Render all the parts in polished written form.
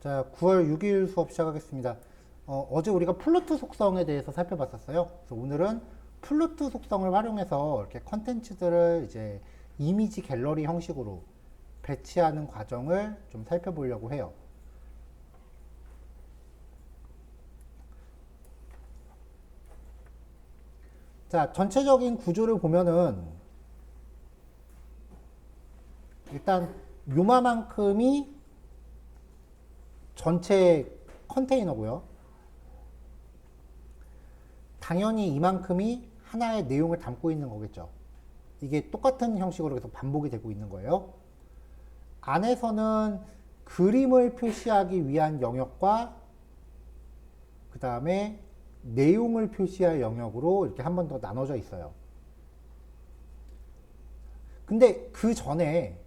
자, 9월 6일 수업 시작하겠습니다. 어제 우리가 플루트 속성에 대해서 살펴봤었어요. 그래서 오늘은 플루트 속성을 활용해서 이렇게 컨텐츠들을 이제 이미지 갤러리 형식으로 배치하는 과정을 좀 살펴보려고 해요. 자, 전체적인 구조를 보면은 일단 요마만큼이 전체 컨테이너고요. 당연히 이만큼이 하나의 내용을 담고 있는 거겠죠. 이게 똑같은 형식으로 계속 반복이 되고 있는 거예요. 안에서는 그림을 표시하기 위한 영역과 그 다음에 내용을 표시할 영역으로 이렇게 한 번 더 나눠져 있어요. 근데 그 전에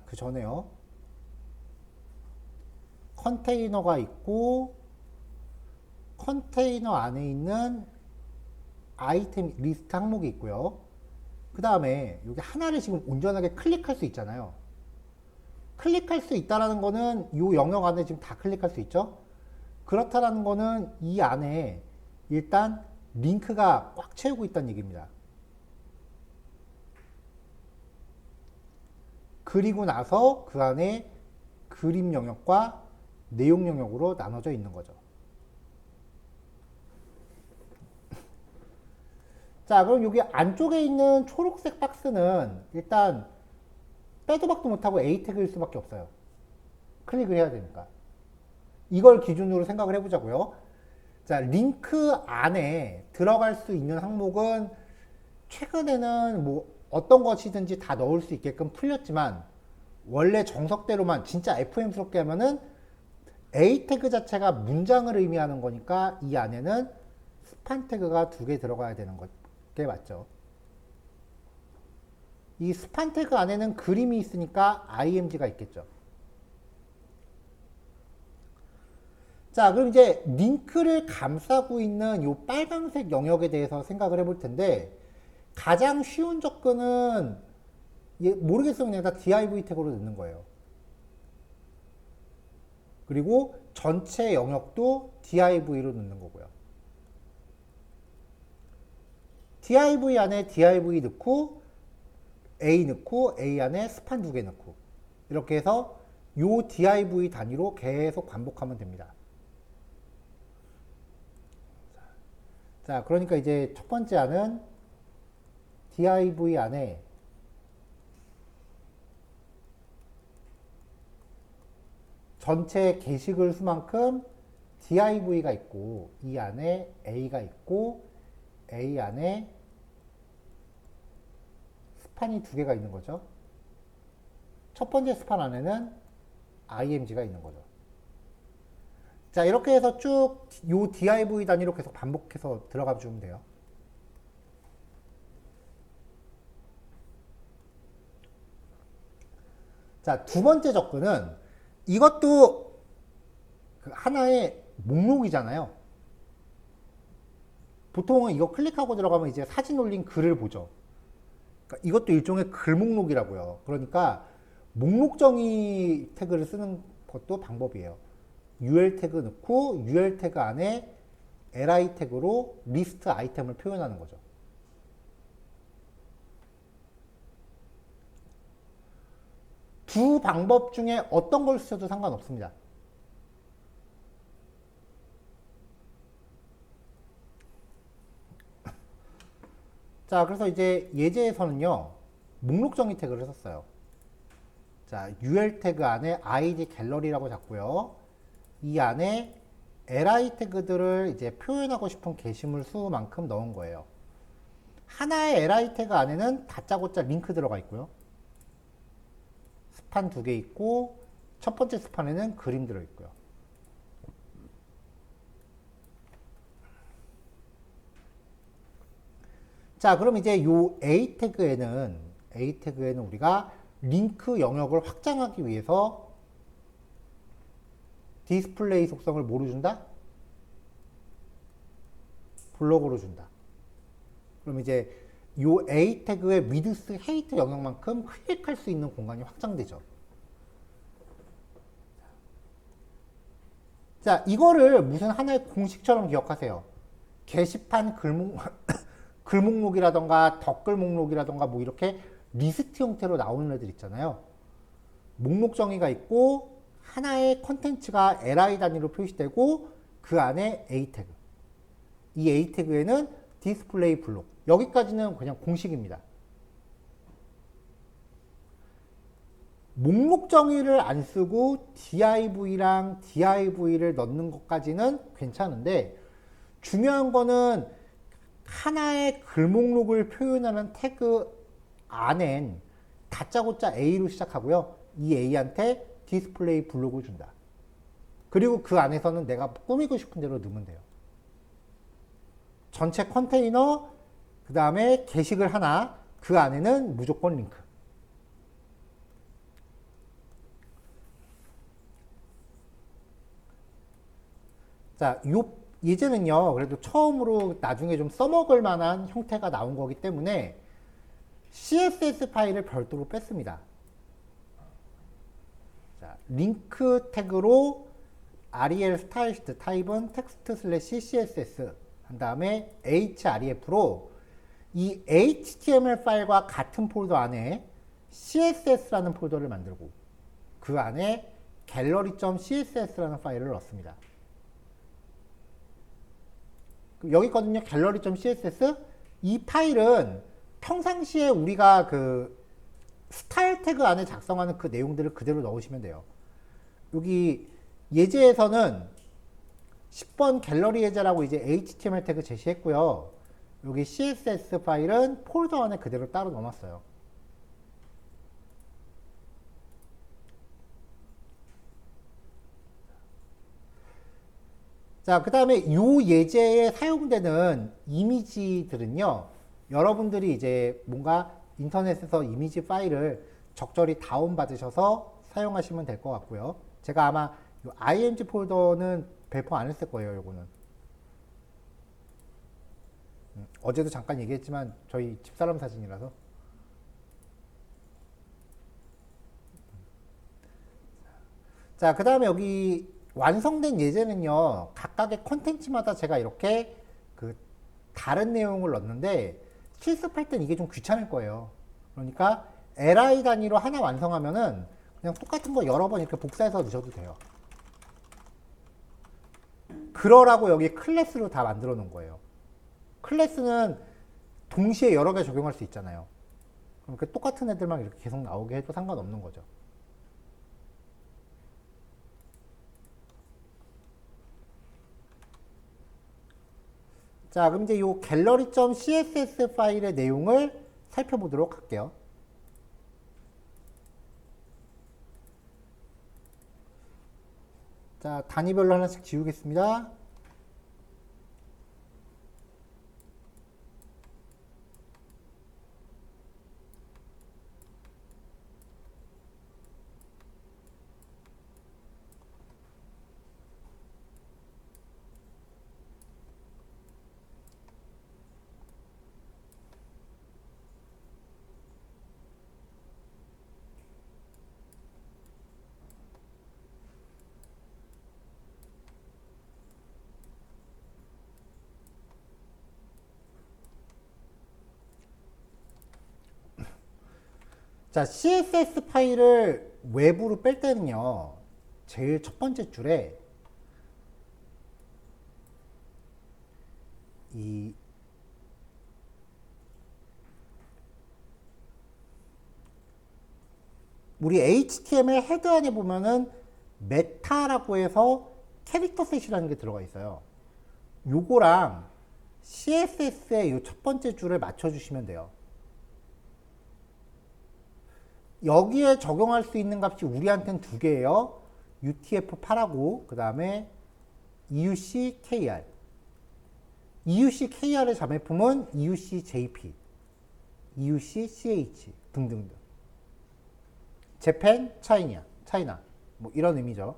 그 전에요. 컨테이너가 있고 컨테이너 안에 있는 아이템 리스트 항목이 있고요. 그 다음에 여기 하나를 지금 온전하게 클릭할 수 있잖아요. 클릭할 수 있다라는 거는 이 영역 안에 지금 다 클릭할 수 있죠. 그렇다라는 거는 이 안에 일단 링크가 꽉 채우고 있다는 얘기입니다. 그리고 나서 그 안에 그림 영역과 내용 영역으로 나눠져 있는 거죠. 자, 그럼 여기 안쪽에 있는 초록색 박스는 일단 빼도 박도 못하고 A 태그일 수밖에 없어요. 클릭을 해야 되니까. 이걸 기준으로 생각을 해보자고요. 자, 링크 안에 들어갈 수 있는 항목은 최근에는 뭐 어떤 것이든지 다 넣을 수 있게끔 풀렸지만 원래 정석대로만 진짜 FM스럽게 하면은 A 태그 자체가 문장을 의미하는 거니까 이 안에는 스판 태그가 2개 들어가야 되는 게 맞죠. 이 스판 태그 안에는 그림이 있으니까 img가 있겠죠. 자, 그럼 이제 링크를 감싸고 있는 이 빨간색 영역에 대해서 생각을 해볼 텐데 가장 쉬운 접근은 모르겠으면 그냥 다 div 태그로 넣는 거예요. 그리고 전체 영역도 div로 넣는 거고요. div 안에 div 넣고 a 넣고 a 안에 스판 2개 넣고 이렇게 해서 요 div 단위로 계속 반복하면 됩니다. 자, 그러니까 이제 첫 번째 안은 div 안에 전체 게시글 수만큼 div가 있고 이 안에 a가 있고 a 안에 스판이 2개가 있는 거죠. 첫 번째 스판 안에는 img가 있는 거죠. 자, 이렇게 해서 쭉 요 div 단위로 계속 반복해서 들어가 주면 돼요. 자, 두 번째 접근은 이것도 하나의 목록이잖아요. 보통은 이거 클릭하고 들어가면 이제 사진 올린 글을 보죠. 그러니까 이것도 일종의 글 목록이라고요. 그러니까 목록 정의 태그를 쓰는 것도 방법이에요. ul 태그 넣고 ul 태그 안에 li 태그로 리스트 아이템을 표현하는 거죠. 두 방법 중에 어떤 걸 쓰셔도 상관없습니다. 자, 그래서 이제 예제에서는요, 목록 정의 태그를 썼어요. 자, ul 태그 안에 id 갤러리라고 잡고요. 이 안에 li 태그들을 이제 표현하고 싶은 게시물 수만큼 넣은 거예요. 하나의 li 태그 안에는 다짜고짜 링크 들어가 있고요. 스판 2개 있고 첫 번째 스판에는 그림 들어 있고요. 자, 그럼 이제 요 A 태그에는 우리가 링크 영역을 확장하기 위해서 디스플레이 속성을 뭐로 준다? 블록으로 준다. 그럼 이제 요 A 태그의 위드스 헤이트 영역만큼 클릭할 수 있는 공간이 확장되죠. 자, 이거를 무슨 하나의 공식처럼 기억하세요. 게시판 글 목록이라던가 댓글 목록이라던가 뭐 이렇게 리스트 형태로 나오는 애들 있잖아요. 목록 정의가 있고 하나의 컨텐츠가 li 단위로 표시되고 그 안에 a 태그. 이 a 태그에는 디스플레이 블록. 여기까지는 그냥 공식입니다. 목록 정의를 안 쓰고 div랑 div를 넣는 것까지는 괜찮은데 중요한 거는 하나의 글 목록을 표현하는 태그 안엔 다짜고짜 A로 시작하고요. 이 A한테 디스플레이 블록을 준다. 그리고 그 안에서는 내가 꾸미고 싶은 대로 넣으면 돼요. 전체 컨테이너, 그 다음에 게시글 하나, 그 안에는 무조건 링크. 자, 요 예제는요, 그래도 처음으로 나중에 좀 써먹을 만한 형태가 나온 거기 때문에 CSS 파일을 별도로 뺐습니다. 자, 링크 태그로 rel 스타일리스트 타입은 텍스트 슬래시 css 한 다음에 href로 이 html 파일과 같은 폴더 안에 css라는 폴더를 만들고 그 안에 gallery.css라는 파일을 넣습니다. 여기 있거든요. gallery.css. 이 파일은 평상시에 우리가 그 스타일 태그 안에 작성하는 그 내용들을 그대로 넣으시면 돼요. 여기 예제에서는 10번 갤러리 예제라고 이제 HTML 태그 제시했고요. 여기 CSS 파일은 폴더 안에 그대로 따로 넣어놨어요. 자, 그 다음에 이 예제에 사용되는 이미지들은요, 여러분들이 이제 뭔가 인터넷에서 이미지 파일을 적절히 다운받으셔서 사용하시면 될 것 같고요. 제가 아마 이 img 폴더는 배포 안 했을 거예요, 요거는. 어제도 잠깐 얘기했지만 저희 집사람 사진이라서. 자, 그 다음에 여기 완성된 예제는요, 각각의 컨텐츠마다 제가 이렇게 그 다른 내용을 넣는데 실습할 땐 이게 좀 귀찮을 거예요. 그러니까 li 단위로 하나 완성하면은 그냥 똑같은 거 여러 번 이렇게 복사해서 넣으셔도 돼요. 그러라고 여기 클래스로 다 만들어 놓은 거예요. 클래스는 동시에 여러 개 적용할 수 있잖아요. 그럼 그 똑같은 애들만 이렇게 계속 나오게 해도 상관없는 거죠. 자, 그럼 이제 이 gallery.css 파일의 내용을 살펴보도록 할게요. 자, 단위별로 하나씩 지우겠습니다. 자, CSS 파일을 외부로 뺄 때는요, 제일 첫 번째 줄에 우리 HTML 헤드 안에 보면은 메타라고 해서 캐릭터 셋이라는 게 들어가 있어요. 요거랑 CSS의 요 첫 번째 줄을 맞춰주시면 돼요. 여기에 적용할 수 있는 값이 우리한테는 두 개예요. UTF-8하고 그 다음에 EUC-KR. EUC-KR의 자매품은 EUC-JP, EUC-CH 등등등. 재팬, 차이나 뭐 이런 의미죠.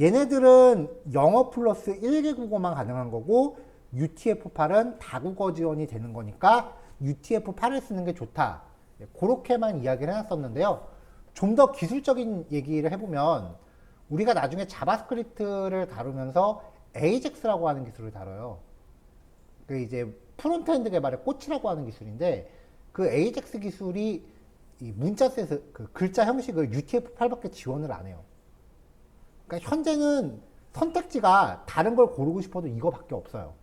얘네들은 영어 플러스 1개 국어만 가능한 거고 UTF-8은 다국어 지원이 되는 거니까 UTF-8을 쓰는 게 좋다. 그렇게만 이야기를 해놨었는데요. 좀 더 기술적인 얘기를 해보면 우리가 나중에 자바스크립트를 다루면서 AJAX라고 하는 기술을 다뤄요. 그 이제 프론트엔드 개발의 꽃이라고 하는 기술인데 그 AJAX 기술이 이 문자 셋을 그 글자 형식을 UTF-8밖에 지원을 안 해요. 그러니까 현재는 선택지가 다른 걸 고르고 싶어도 이거밖에 없어요.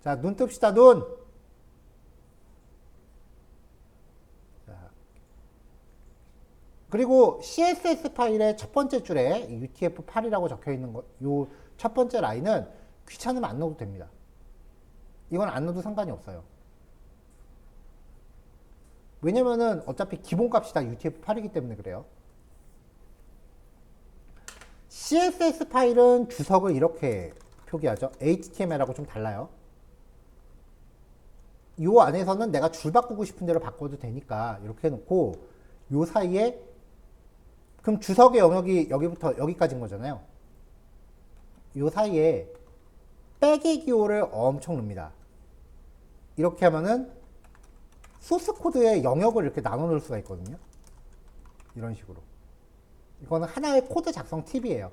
자, 눈 뜹시다, 눈. 자, 그리고 CSS 파일의 첫 번째 줄에 UTF-8이라고 적혀 있는 거, 요 첫 번째 라인은 귀찮으면 안 넣어도 됩니다. 이건 안 넣어도 상관이 없어요. 왜냐면은 어차피 기본값이 다 UTF-8이기 때문에 그래요. CSS 파일은 주석을 이렇게 표기하죠. HTML하고 좀 달라요. 이 안에서는 내가 줄 바꾸고 싶은 대로 바꿔도 되니까 이렇게 해놓고 요 사이에 그럼 주석의 영역이 여기부터 여기까지인 거잖아요. 요 사이에 빼기 기호를 엄청 넣습니다. 이렇게 하면은 소스 코드의 영역을 이렇게 나눠 놓을 수가 있거든요. 이런 식으로. 이거는 하나의 코드 작성 팁이에요.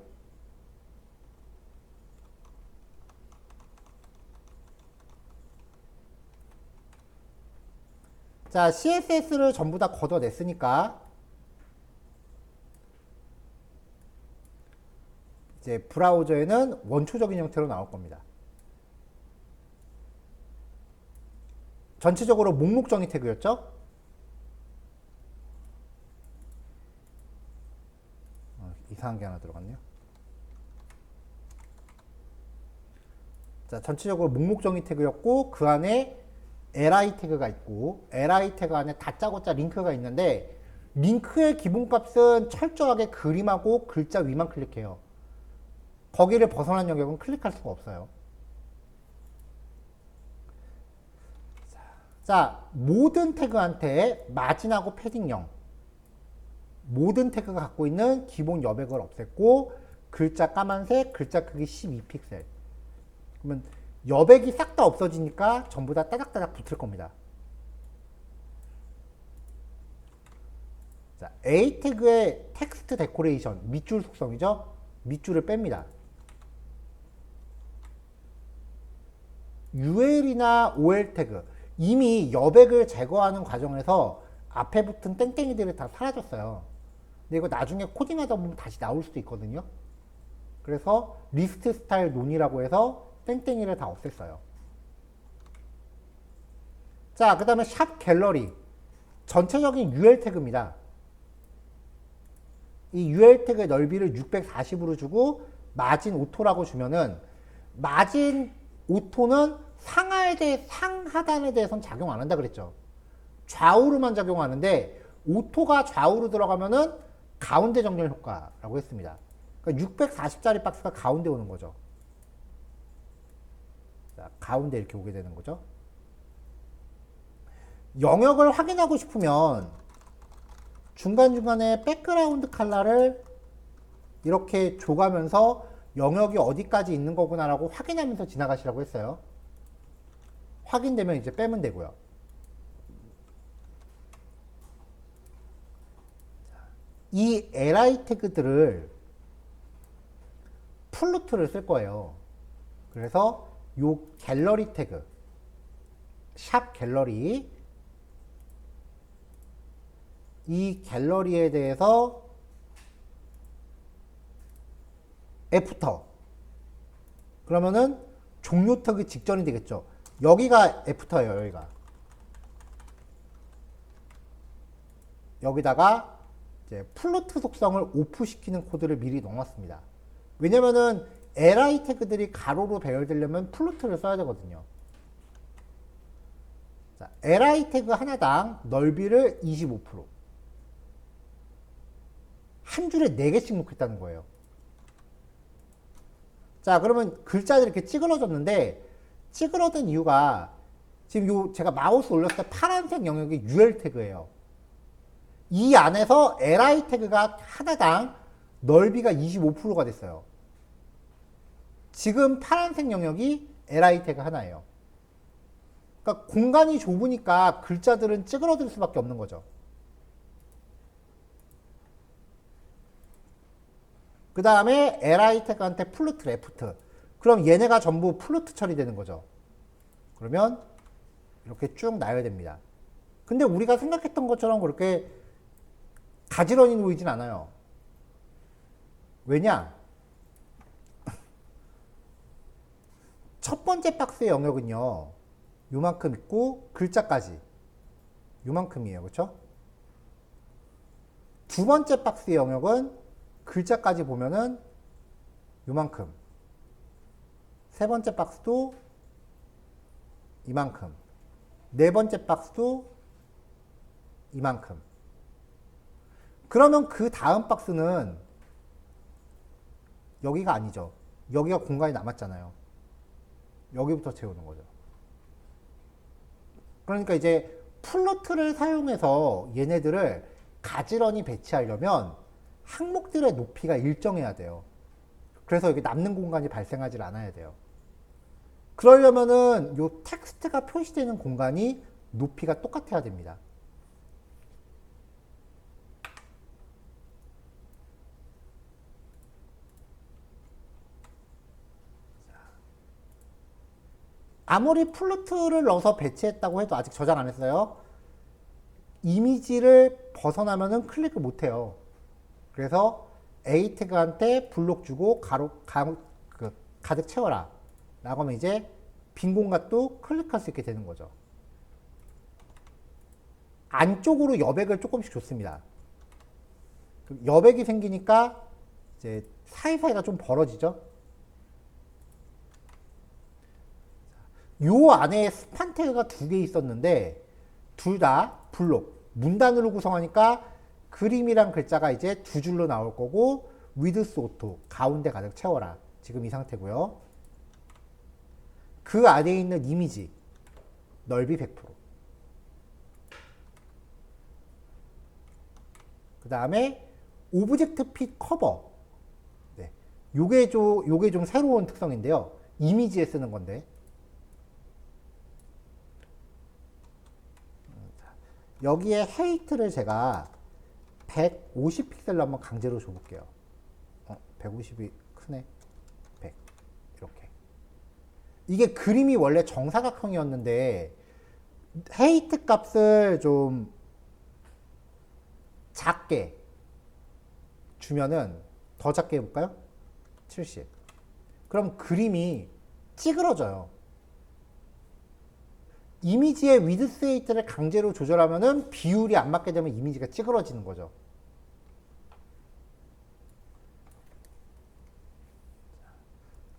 자, CSS를 전부 다 걷어냈으니까 이제 브라우저에는 원초적인 형태로 나올 겁니다. 전체적으로 목록 정의 태그였죠? 이상한 게 하나 들어갔네요. 자, 전체적으로 목록 정의 태그였고 그 안에 li 태그가 있고 li 태그 안에 다짜고짜 링크가 있는데 링크의 기본값은 철저하게 그림하고 글자 위만 클릭해요. 거기를 벗어난 영역은 클릭할 수가 없어요. 자, 모든 태그한테 마진하고 패딩 0. 모든 태그가 갖고 있는 기본 여백을 없앴고 글자 까만색, 글자 크기 12픽셀. 그러면 여백이 싹 다 없어지니까 전부 다 따닥따닥 붙을 겁니다. 자, A 태그의 텍스트 데코레이션, 밑줄 속성이죠? 밑줄을 뺍니다. UL이나 OL 태그, 이미 여백을 제거하는 과정에서 앞에 붙은 땡땡이들이 다 사라졌어요. 근데 이거 나중에 코딩하다 보면 다시 나올 수도 있거든요. 그래서 리스트 스타일 논이라고 해서 땡땡이를 다 없앴어요. 자, 그 다음에 샵 갤러리. 전체적인 UL 태그입니다. 이 UL 태그의 넓이를 640으로 주고 마진 오토라고 주면은 마진 오토는 상하단에 대해서는 작용 안 한다 그랬죠. 좌우로만 작용하는데 오토가 좌우로 들어가면은 가운데 정렬 효과라고 했습니다. 그러니까 640짜리 박스가 가운데 오는 거죠. 자, 가운데 이렇게 오게 되는 거죠. 영역을 확인하고 싶으면 중간중간에 백그라운드 컬러를 이렇게 줘가면서 영역이 어디까지 있는 거구나라고 확인하면서 지나가시라고 했어요. 확인되면 이제 빼면 되고요. 이 li 태그들을 플루트를 쓸 거예요. 그래서 요 갤러리 태그, 샵 갤러리, 이 갤러리에 대해서 애프터, 그러면은 종료 태그 직전이 되겠죠. 여기가 애프터예요. 여기다가 이제 플루트 속성을 오프시키는 코드를 미리 넣어놨습니다. 왜냐면은 li 태그들이 가로로 배열되려면 플루트를 써야 되거든요. 자, li 태그 하나당 넓이를 25%. 한 줄에 4개씩 놓겠다는 거예요. 자, 그러면 글자들이 이렇게 찌그러졌는데 찌그러든 이유가 지금 요 제가 마우스 올렸을 때 파란색 영역이 UL 태그예요. 이 안에서 li 태그가 하나당 넓이가 25%가 됐어요. 지금 파란색 영역이 li 태그 하나예요. 그러니까 공간이 좁으니까 글자들은 찌그러들 수밖에 없는 거죠. 그 다음에 li 태그한테 플루트 레프트. 그럼 얘네가 전부 플루트 처리되는 거죠. 그러면 이렇게 쭉 나열야 됩니다. 근데 우리가 생각했던 것처럼 그렇게 가지런히 놓이진 않아요. 왜냐? 첫 번째 박스의 영역은요, 요만큼 있고 글자까지 요만큼이에요. 그렇죠? 두 번째 박스의 영역은 글자까지 보면은 요만큼. 세 번째 박스도 이만큼. 네 번째 박스도 이만큼. 그러면 그 다음 박스는 여기가 아니죠. 여기가 공간이 남았잖아요. 여기부터 채우는 거죠. 그러니까 이제 플로트를 사용해서 얘네들을 가지런히 배치하려면 항목들의 높이가 일정해야 돼요. 그래서 여기 남는 공간이 발생하지 않아야 돼요. 그러려면은 요 텍스트가 표시되는 공간이 높이가 똑같아야 됩니다. 아무리 플루트를 넣어서 배치했다고 해도 아직 저장 안 했어요. 이미지를 벗어나면은 클릭을 못 해요. 그래서 A 태그한테 블록 주고 가득 채워라. 라고 하면 이제 빈 공간도 클릭할 수 있게 되는 거죠. 안쪽으로 여백을 조금씩 줬습니다. 여백이 생기니까 이제 사이사이가 좀 벌어지죠. 요 안에 스판 태그가 두 개 있었는데 둘 다 블록, 문단으로 구성하니까 그림이랑 글자가 이제 두 줄로 나올 거고 위드스 오토, 가운데 가득 채워라. 지금 이 상태고요. 그 안에 있는 이미지, 넓이 100%. 그 다음에 오브젝트 핏 커버. 네. 요게 좀 새로운 특성인데요. 이미지에 쓰는 건데. 여기에 헤이트를 제가 150픽셀로 한번 강제로 줘볼게요. 150이 크네. 100. 이렇게. 이게 그림이 원래 정사각형이었는데 헤이트 값을 좀 작게 주면은 더 작게 해볼까요? 70. 그럼 그림이 찌그러져요. 이미지의 위드스 헤이트를 강제로 조절하면은 비율이 안 맞게 되면 이미지가 찌그러지는 거죠.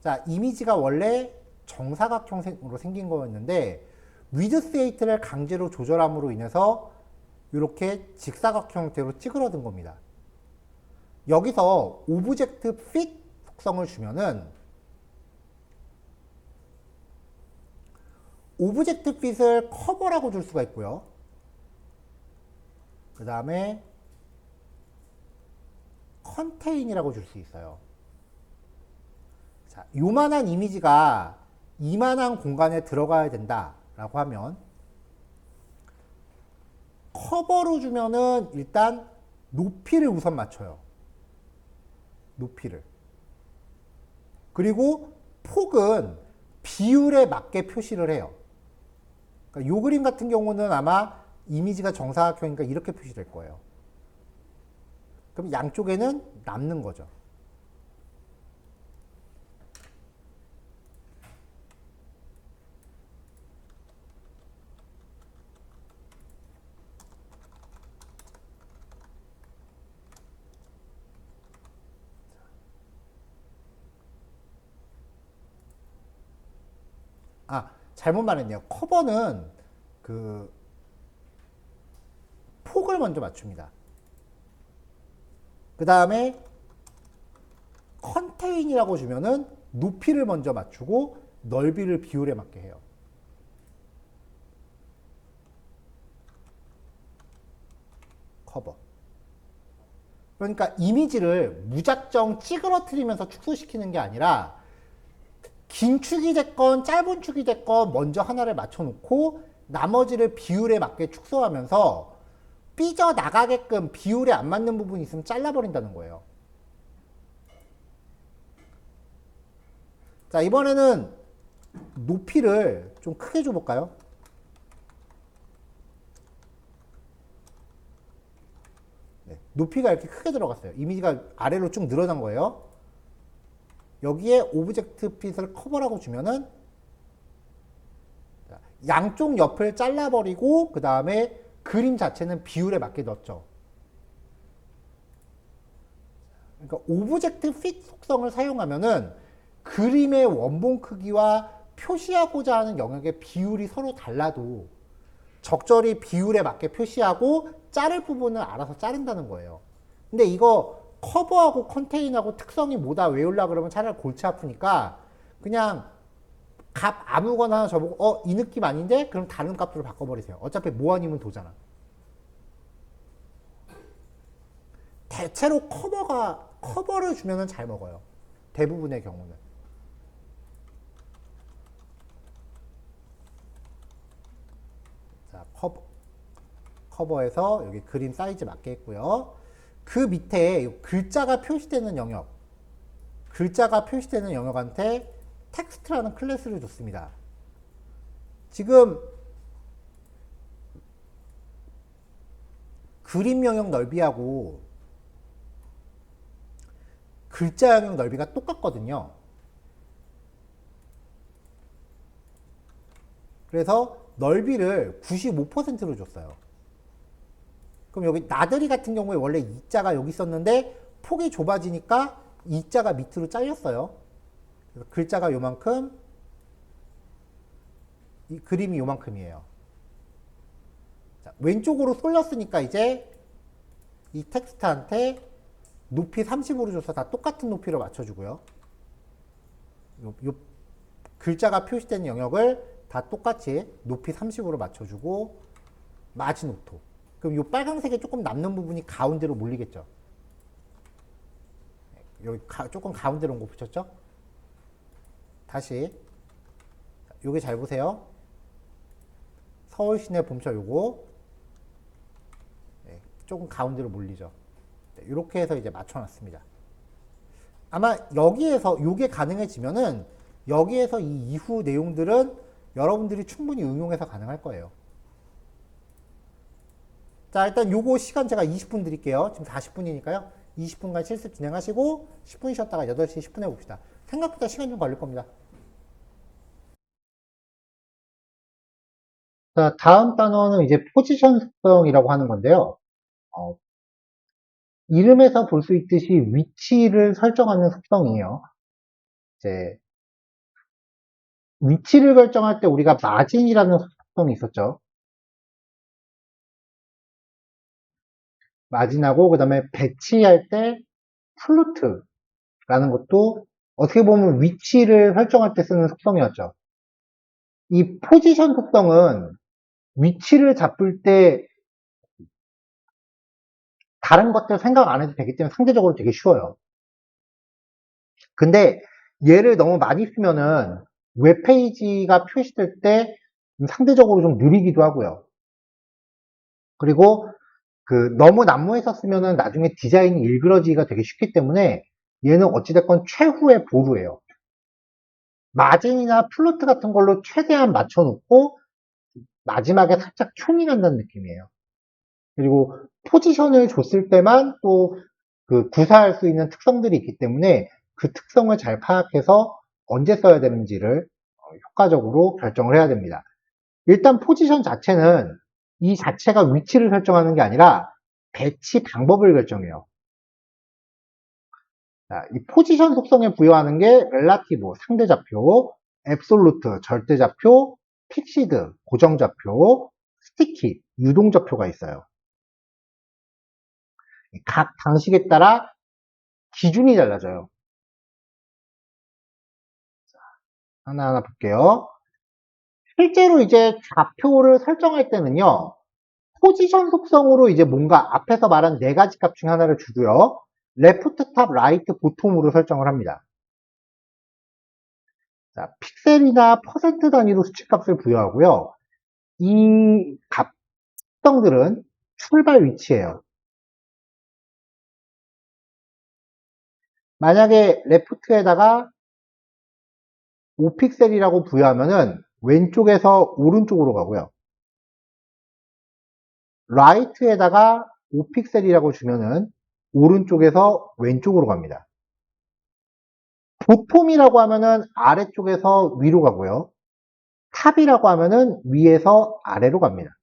자, 이미지가 원래 정사각형으로 생긴 거였는데 위드스 헤이트를 강제로 조절함으로 인해서 이렇게 직사각형 형태로 찌그러든 겁니다. 여기서 오브젝트 핏 속성을 주면은 오브젝트 핏을 커버라고 줄 수가 있고요. 그 다음에 컨테인이라고 줄 수 있어요. 자, 요만한 이미지가 이만한 공간에 들어가야 된다라고 하면 커버로 주면은 일단 높이를 우선 맞춰요. 높이를. 그리고 폭은 비율에 맞게 표시를 해요. 그러니까 요 그림 같은 경우는 아마 이미지가 정사각형이니까 이렇게 표시될 거예요. 그럼 양쪽에는 남는 거죠. 잘못 말했네요. 커버는 그 폭을 먼저 맞춥니다. 그 다음에 컨테인이라고 주면은 높이를 먼저 맞추고 넓이를 비율에 맞게 해요. 커버. 그러니까 이미지를 무작정 찌그러뜨리면서 축소시키는 게 아니라 긴 축이 됐건 짧은 축이 됐건 먼저 하나를 맞춰놓고 나머지를 비율에 맞게 축소하면서 삐져나가게끔 비율에 안 맞는 부분이 있으면 잘라버린다는 거예요. 자, 이번에는 높이를 좀 크게 줘볼까요? 네, 높이가 이렇게 크게 들어갔어요. 이미지가 아래로 쭉 늘어난 거예요. 여기에 오브젝트 핏을 커버라고 주면은 양쪽 옆을 잘라버리고 그 다음에 그림 자체는 비율에 맞게 넣었죠. 그러니까 오브젝트 핏 속성을 사용하면은 그림의 원본 크기와 표시하고자 하는 영역의 비율이 서로 달라도 적절히 비율에 맞게 표시하고 자를 부분을 알아서 자른다는 거예요. 근데 이거 커버하고 컨테인하고 특성이 뭐다 외우려고 그러면 차라리 골치 아프니까 그냥 값 아무거나 하나 줘보고 이 느낌 아닌데? 그럼 다른 값으로 바꿔버리세요. 어차피 뭐 아니면 도잖아. 대체로 커버를 주면은 잘 먹어요. 대부분의 경우는. 자, 커버에서 여기 그림 사이즈 맞게 했고요. 그 밑에 글자가 표시되는 영역한테 텍스트라는 클래스를 줬습니다. 지금 그림 영역 넓이하고 글자 영역 넓이가 똑같거든요. 그래서 넓이를 95%로 줬어요. 그럼 여기 나들이 같은 경우에 원래 이자가 여기 있었는데 폭이 좁아지니까 이자가 밑으로 잘렸어요. 그래서 글자가 요만큼, 이 그림이 요만큼이에요. 자, 왼쪽으로 쏠렸으니까 이제 이 텍스트한테 높이 30으로 줘서 다 똑같은 높이로 맞춰주고요. 요 글자가 표시된 영역을 다 똑같이 높이 30으로 맞춰주고 마진 오토. 그럼 이 빨간색에 조금 남는 부분이 가운데로 몰리겠죠. 여기 조금 가운데로 온 거 붙였죠? 다시 요게 잘 보세요. 서울시내 봄철 요거 조금 가운데로 몰리죠. 이렇게 해서 이제 맞춰놨습니다. 아마 여기에서 요게 가능해지면은 여기에서 이 이후 내용들은 여러분들이 충분히 응용해서 가능할 거예요. 자, 일단 요거 시간 제가 20분 드릴게요. 지금 40분이니까요. 20분간 실습 진행하시고 10분 쉬었다가 8시 10분에 봅시다. 생각보다 시간 좀 걸릴 겁니다. 자, 다음 단어는 이제 포지션 속성이라고 하는 건데요. 이름에서 볼 수 있듯이 위치를 설정하는 속성이에요. 이제 위치를 결정할 때 우리가 마진이라는 속성이 있었죠. 마진하고 그다음에 배치할 때 플루트라는 것도 어떻게 보면 위치를 설정할 때 쓰는 속성이었죠. 이 포지션 속성은 위치를 잡을 때 다른 것들 생각 안 해도 되기 때문에 상대적으로 되게 쉬워요. 근데 얘를 너무 많이 쓰면은 웹페이지가 표시될 때 상대적으로 좀 느리기도 하고요. 그리고 너무 난무해서 쓰면은 나중에 디자인이 일그러지기가 되게 쉽기 때문에 얘는 어찌됐건 최후의 보루예요. 마진이나 플로트 같은 걸로 최대한 맞춰놓고 마지막에 살짝 튜닝한다는 느낌이에요. 그리고 포지션을 줬을 때만 또 구사할 수 있는 특성들이 있기 때문에 그 특성을 잘 파악해서 언제 써야 되는지를 효과적으로 결정을 해야 됩니다. 일단 포지션 자체는 이 자체가 위치를 설정하는 게 아니라 배치 방법을 결정해요. 자, 이 포지션 속성에 부여하는 게 렐라티브, 상대좌표, 앱솔루트, 절대좌표, 픽시드, 고정좌표, 스티키, 유동좌표가 있어요. 각 방식에 따라 기준이 달라져요. 하나하나 볼게요. 실제로 이제 좌표를 설정할 때는요, 포지션 속성으로 이제 뭔가 앞에서 말한 네 가지 값 중 하나를 주고요. 레프트 탑, 라이트, 보통으로 설정을 합니다. 자, 픽셀이나 퍼센트 단위로 수치값을 부여하고요. 이 특성들은 출발 위치예요. 만약에 레프트에다가 5픽셀이라고 부여하면은 왼쪽에서 오른쪽으로 가고요. 라이트에다가 5픽셀이라고 주면은 오른쪽에서 왼쪽으로 갑니다. 보톰이라고 하면은 아래쪽에서 위로 가고요. 탑이라고 하면은 위에서 아래로 갑니다.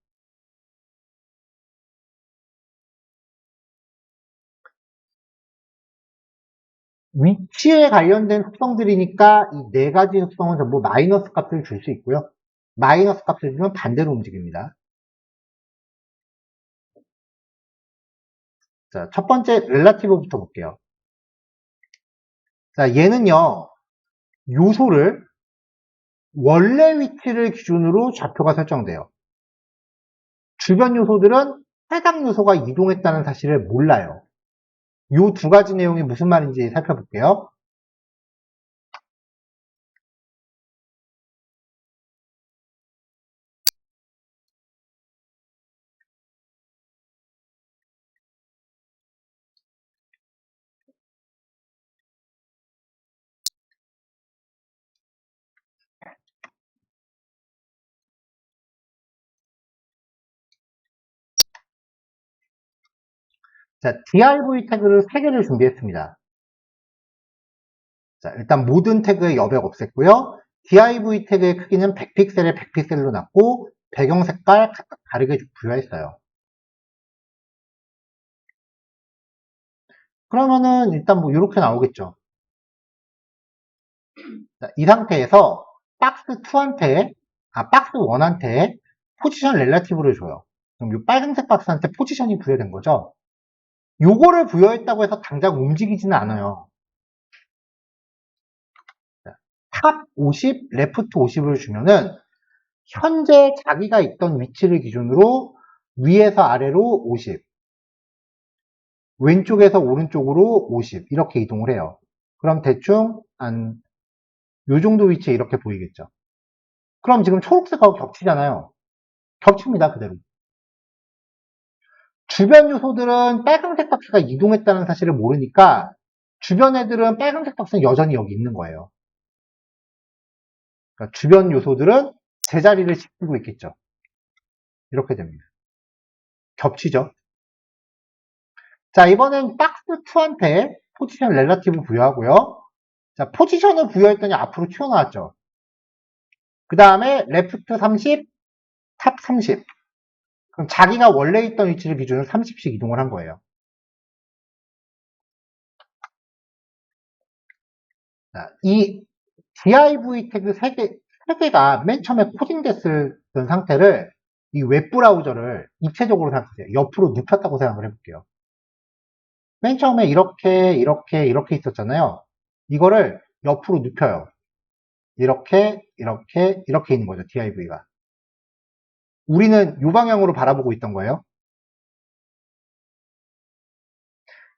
위치에 관련된 속성들이니까 이 네 가지 속성은 전부 마이너스 값을 줄 수 있고요. 마이너스 값을 주면 반대로 움직입니다. 자, 첫 번째 렐라티브부터 볼게요. 자, 얘는요, 요소를 원래 위치를 기준으로 좌표가 설정돼요. 주변 요소들은 해당 요소가 이동했다는 사실을 몰라요. 요 두 가지 내용이 무슨 말인지 살펴볼게요. 자, div 태그를 3개를 준비했습니다. 자, 일단 모든 태그의 여백 없앴고요. div 태그의 크기는 100픽셀에 100픽셀로 놨고 배경 색깔 각각 다르게 부여했어요. 그러면은 일단 뭐 이렇게 나오겠죠. 자, 이 상태에서 박스1한테 포지션 렐라티브를 줘요. 그럼 이 빨간색 박스한테 포지션이 부여된 거죠. 요거를 부여했다고 해서 당장 움직이지는 않아요. 탑 50, 레프트 50을 주면은 현재 자기가 있던 위치를 기준으로 위에서 아래로 50, 왼쪽에서 오른쪽으로 50 이렇게 이동을 해요. 그럼 대충 한 요 정도 위치에 이렇게 보이겠죠. 그럼 지금 초록색하고 겹치잖아요. 겹칩니다, 그대로. 주변 요소들은 빨간색 박스가 이동했다는 사실을 모르니까 주변 애들은 빨간색 박스는 여전히 여기 있는 거예요. 그러니까 주변 요소들은 제자리를 지키고 있겠죠. 이렇게 됩니다. 겹치죠. 자, 이번엔 박스2한테 포지션 렐라티브 부여하고요. 자, 포지션을 부여했더니 앞으로 튀어나왔죠. 그 다음에 레프트 30, 탑 30. 그럼 자기가 원래 있던 위치를 기준으로 30씩 이동을 한 거예요. 자, 이 div 태그 3개가 맨 처음에 코딩됐던 상태를 이 웹브라우저를 입체적으로 생각하세요. 옆으로 눕혔다고 생각을 해볼게요. 맨 처음에 이렇게 있었잖아요. 이거를 옆으로 눕혀요. 이렇게 있는 거죠, div가. 우리는 이 방향으로 바라보고 있던 거예요.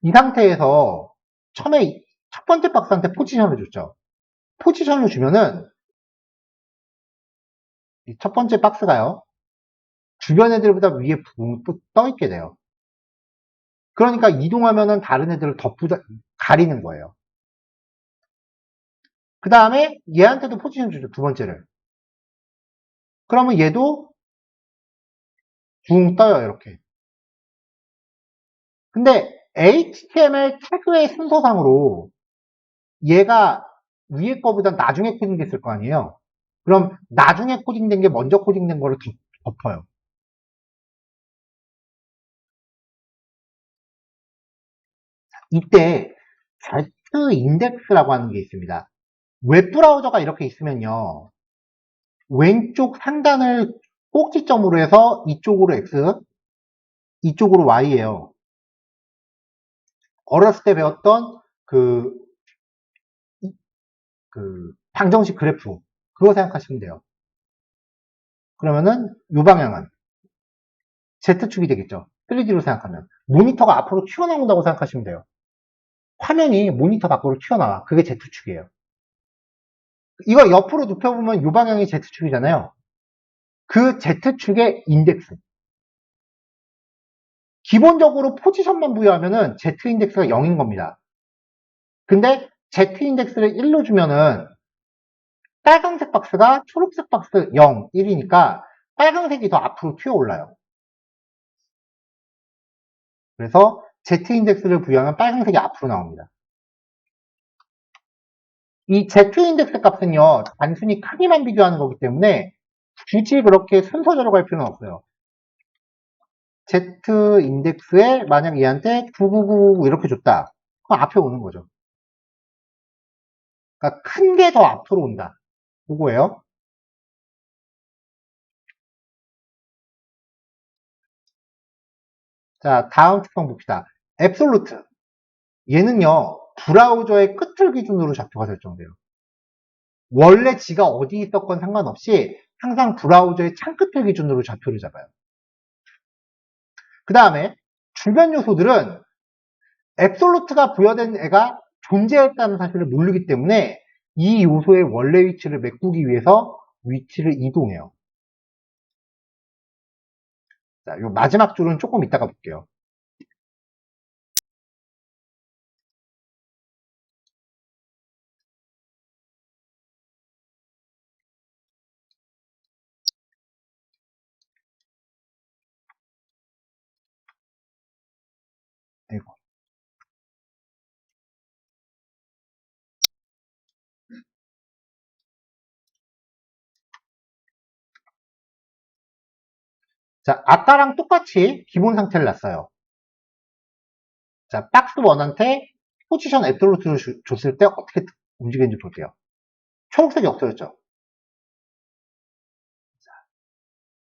이 상태에서 처음에 첫 번째 박스한테 포지션을 줬죠. 포지션을 주면은 이 첫 번째 박스가요. 주변 애들보다 위에 붕 떠 있게 돼요. 그러니까 이동하면은 다른 애들을 가리는 거예요. 그 다음에 얘한테도 포지션 주죠, 두 번째를. 그러면 얘도 붕 떠요, 이렇게. 근데 HTML 태그의 순서상으로 얘가 위에 거보다 나중에 코딩됐을 거 아니에요? 그럼 나중에 코딩된 게 먼저 코딩된 거를 덮어요. 이때 Z인덱스라고 하는 게 있습니다. 웹브라우저가 이렇게 있으면요. 왼쪽 상단을 꼭지점으로 해서 이쪽으로 X, 이쪽으로 Y예요. 어렸을 때 배웠던 그 방정식 그래프 그거 생각하시면 돼요. 그러면은 이 방향은 Z축이 되겠죠. 3D로 생각하면 모니터가 앞으로 튀어나온다고 생각하시면 돼요. 화면이 모니터 밖으로 튀어나와. 그게 Z축이에요. 이거 옆으로 눕혀보면 이 방향이 Z축이잖아요. 그 Z축의 인덱스. 기본적으로 포지션만 부여하면은 Z인덱스가 0인 겁니다. 근데 Z인덱스를 1로 주면은 빨간색 박스가 초록색 박스 0, 1이니까 빨간색이 더 앞으로 튀어 올라요. 그래서 Z인덱스를 부여하면 빨간색이 앞으로 나옵니다. 이 Z인덱스 값은요, 단순히 크기만 비교하는 거기 때문에 굳이 그렇게 순서대로 갈 필요는 없어요. Z인덱스에 만약 얘한테 9999 이렇게 줬다. 그럼 앞에 오는 거죠. 그러니까 큰 게 더 앞으로 온다. 그거예요. 자, 다음 특성 봅시다. 앱솔루트. 얘는요, 브라우저의 끝을 기준으로 좌표가 설정돼요. 원래 지가 어디 있었건 상관없이 항상 브라우저의 창끝을 기준으로 좌표를 잡아요. 그 다음에 주변 요소들은 앱솔루트가 부여된 애가 존재했다는 사실을 모르기 때문에 이 요소의 원래 위치를 메꾸기 위해서 위치를 이동해요. 자, 요 마지막 줄은 조금 이따가 볼게요. 아이고. 자, 아까랑 똑같이 기본 상태를 놨어요. 자, 박스 1한테 포지션 앱솔루트를 줬을 때 어떻게 움직이는지 볼게요. 초록색이 없어졌죠?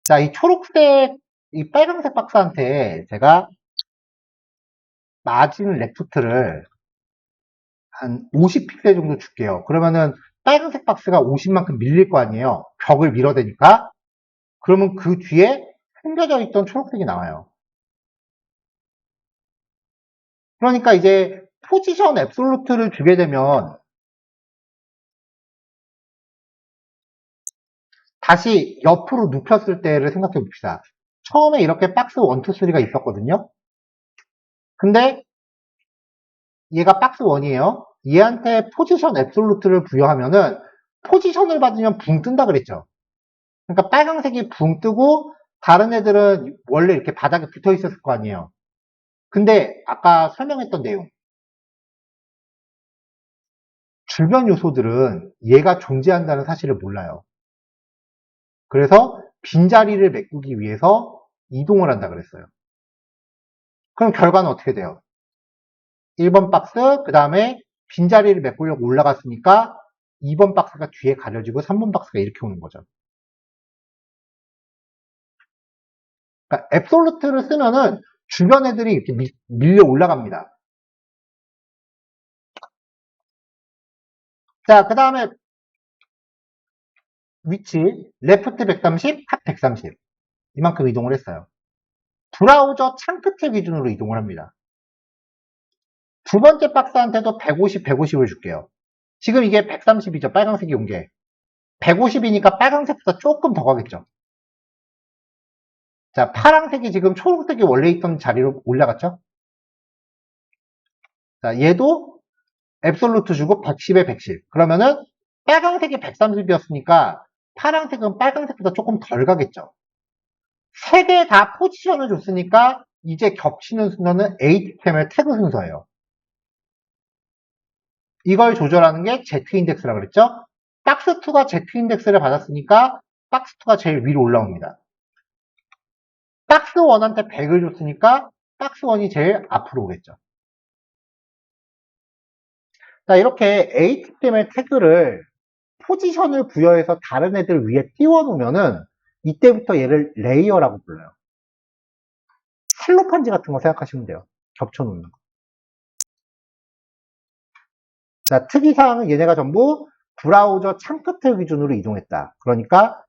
자, 이 초록색, 이 빨간색 박스한테 제가 마진 레프트를 한 50픽셀 정도 줄게요. 그러면은 빨간색 박스가 50만큼 밀릴 거 아니에요. 벽을 밀어대니까. 그러면 그 뒤에 숨겨져 있던 초록색이 나와요. 그러니까 이제 포지션 앱솔루트를 주게 되면 다시 옆으로 눕혔을 때를 생각해 봅시다. 처음에 이렇게 박스 1, 2, 3가 있었거든요. 근데 얘가 박스 1이에요. 얘한테 포지션 앱솔루트를 부여하면은 포지션을 받으면 붕 뜬다 그랬죠. 그러니까 빨간색이 붕 뜨고 다른 애들은 원래 이렇게 바닥에 붙어 있었을 거 아니에요. 근데 아까 설명했던 내용 주변 요소들은 얘가 존재한다는 사실을 몰라요. 그래서 빈자리를 메꾸기 위해서 이동을 한다 그랬어요. 그럼 결과는 어떻게 돼요? 1번 박스, 그 다음에 빈자리를 메꾸려고 올라갔으니까 2번 박스가 뒤에 가려지고 3번 박스가 이렇게 오는 거죠. 그러니까 앱솔루트를 쓰면은 주변 애들이 이렇게 밀려 올라갑니다. 자, 그 다음에 위치, 레프트 130, 탑 130. 이만큼 이동을 했어요. 브라우저 창끝을 기준으로 이동을 합니다. 두 번째 박스한테도 150, 150을 줄게요. 지금 이게 130이죠. 빨간색이 온 게. 150이니까 빨간색보다 조금 더 가겠죠. 자, 파란색이 지금 초록색이 원래 있던 자리로 올라갔죠. 자, 얘도 앱솔루트 주고 110에 110. 그러면은 빨간색이 130이었으니까 파란색은 빨간색보다 조금 덜 가겠죠. 세 개 다 포지션을 줬으니까 이제 겹치는 순서는 HTML 태그 순서예요. 이걸 조절하는 게 Z인덱스라고 그랬죠? 박스2가 Z인덱스를 받았으니까 박스2가 제일 위로 올라옵니다. 박스1한테 100을 줬으니까 박스1이 제일 앞으로 오겠죠. 자, 이렇게 HTML 태그를 포지션을 부여해서 다른 애들 위에 띄워놓으면은 이때부터 얘를 레이어라고 불러요. 셀로판지 같은 거 생각하시면 돼요. 겹쳐놓는 거. 자, 특이사항은 얘네가 전부 브라우저 창끝을 기준으로 이동했다. 그러니까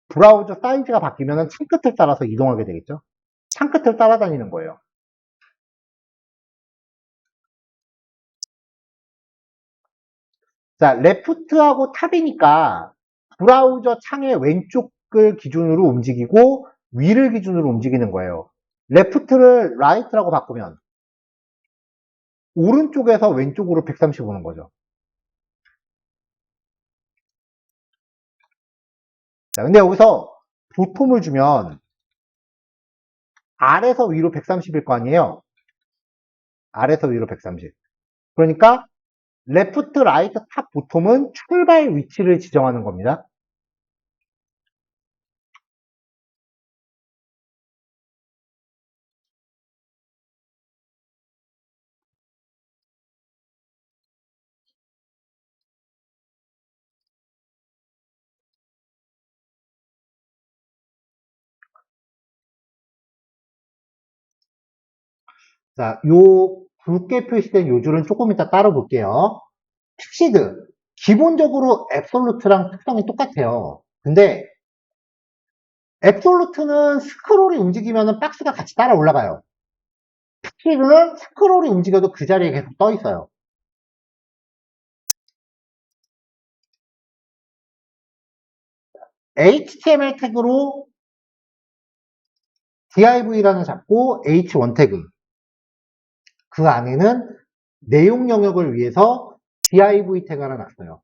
브라우저 사이즈가 바뀌면 창끝을 따라서 이동하게 되겠죠. 창끝을 따라다니는 거예요. 자, 레프트하고 탑이니까 브라우저 창의 왼쪽을 기준으로 움직이고 위를 기준으로 움직이는 거예요. 레프트를 라이트라고 바꾸면 오른쪽에서 왼쪽으로 130 오는 거죠. 자, 근데 여기서 보통을 주면 아래서 위로 130일 거 아니에요? 아래서 위로 130. 그러니까 레프트, 라이트, 탑, 보통은 출발 위치를 지정하는 겁니다. 자, 요 굵게 표시된 요 줄은 조금 이따 따로 볼게요. 픽시드. 기본적으로 앱솔루트랑 특성이 똑같아요. 근데 앱솔루트는 스크롤이 움직이면 박스가 같이 따라 올라가요. 픽시드는 스크롤이 움직여도 그 자리에 계속 떠 있어요. HTML 태그로 div라는 잡고 h1 태그. 그 안에는 내용 영역을 위해서 div 태그가 하나 놨어요.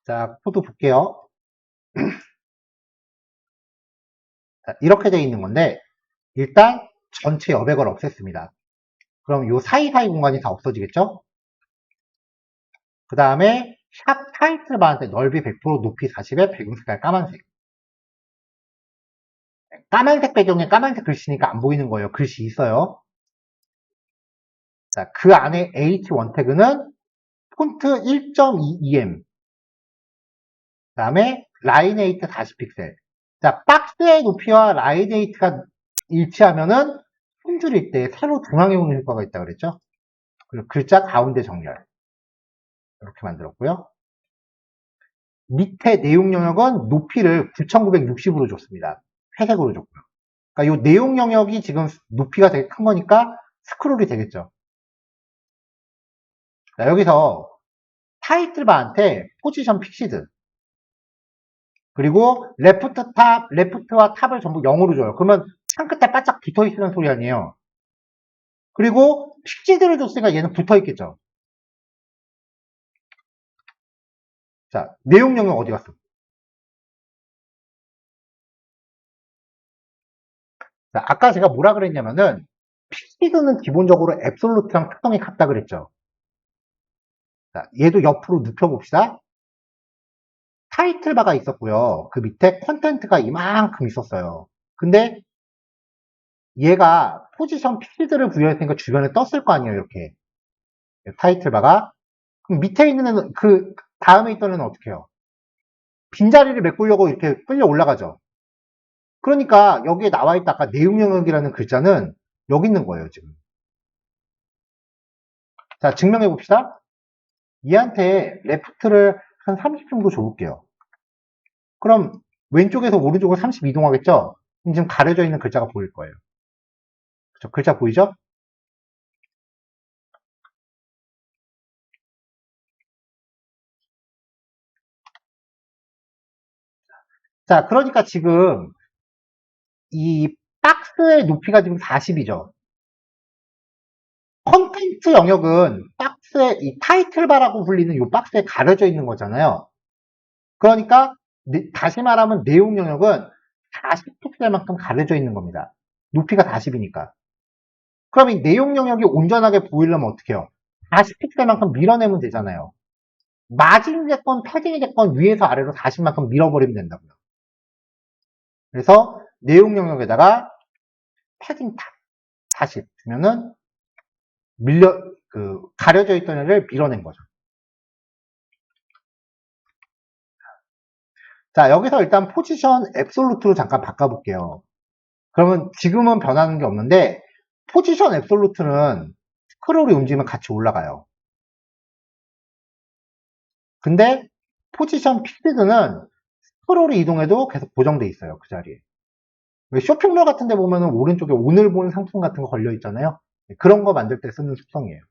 자, 코드 볼게요. 자, 이렇게 돼 있는 건데 일단 전체 여백을 없앴습니다. 그럼 요 사이사이 공간이 다 없어지겠죠? 그 다음에 샵 타이틀 바한테 넓이 100%, 높이 40에 배경 색깔 까만색. 까만색 배경에 까만색 글씨니까 안 보이는 거예요. 글씨 있어요. 자, 그 안에 H1 태그는 폰트 1.22em. 그 다음에 라인에이트 40픽셀. 자, 박스의 높이와 라인에이트가 일치하면은 한 줄일 때 세로 중앙에 오는 효과가 있다 그랬죠? 그리고 글자 가운데 정렬. 이렇게 만들었고요. 밑에 내용 영역은 높이를 9960으로 줬습니다. 회색으로 줬고요. 그러니까 이 내용 영역이 지금 높이가 되게 큰 거니까 스크롤이 되겠죠. 자, 여기서 타이틀 바한테 포지션 픽시드 그리고 레프트 탑, 레프트와 탑을 전부 0으로 줘요. 그러면 창 끝에 바짝 붙어 있으는 소리 아니에요. 그리고 픽시드를 줬으니까 얘는 붙어 있겠죠. 자, 내용 영역 어디 갔어? 자, 아까 제가 뭐라 그랬냐면은 픽시드는 기본적으로 앱솔루트랑 특성이 같다 그랬죠. 자, 얘도 옆으로 눕혀봅시다. 타이틀 바가 있었고요. 그 밑에 컨텐트가 이만큼 있었어요. 근데 얘가 포지션 필드를 부여했으니까 주변에 떴을 거 아니에요, 이렇게. 타이틀 바가. 그럼 밑에 있는 애는, 그 다음에 있던 애는 어떻게 해요? 빈자리를 메꾸려고 이렇게 끌려 올라가죠. 그러니까 여기에 나와 있다 아까 내용 영역이라는 글자는 여기 있는 거예요, 지금. 자, 증명해 봅시다. 얘한테 레프트를 한 30 정도 줘볼게요. 그럼 왼쪽에서 오른쪽으로 30 이동하겠죠? 그럼 지금 가려져 있는 글자가 보일 거예요. 그쵸? 글자 보이죠? 자, 그러니까 지금 이 박스의 높이가 지금 40이죠. 컨텐트 영역은 박스의 이 타이틀바라고 불리는 이 박스에 가려져 있는 거잖아요. 그러니까 다시 말하면 내용 영역은 40픽셀만큼 가려져 있는 겁니다. 높이가 40이니까. 그럼 이 내용 영역이 온전하게 보이려면 어떻게 해요? 40픽셀만큼 밀어내면 되잖아요. 마진이 됐건 패딩이 됐건 위에서 아래로 40만큼 밀어버리면 된다고요. 그래서 내용 영역에다가 패딩 탑 40 주면은 가려져 있던 애를 밀어낸 거죠. 자, 여기서 일단 포지션 앱솔루트로 잠깐 바꿔볼게요. 그러면 지금은 변하는 게 없는데, 포지션 앱솔루트는 스크롤이 움직이면 같이 올라가요. 근데 포지션 픽스드는 스크롤이 이동해도 계속 고정돼 있어요. 그 자리에. 왜 쇼핑몰 같은 데 보면은 오른쪽에 오늘 본 상품 같은 거 걸려 있잖아요. 그런 거 만들 때 쓰는 속성이에요.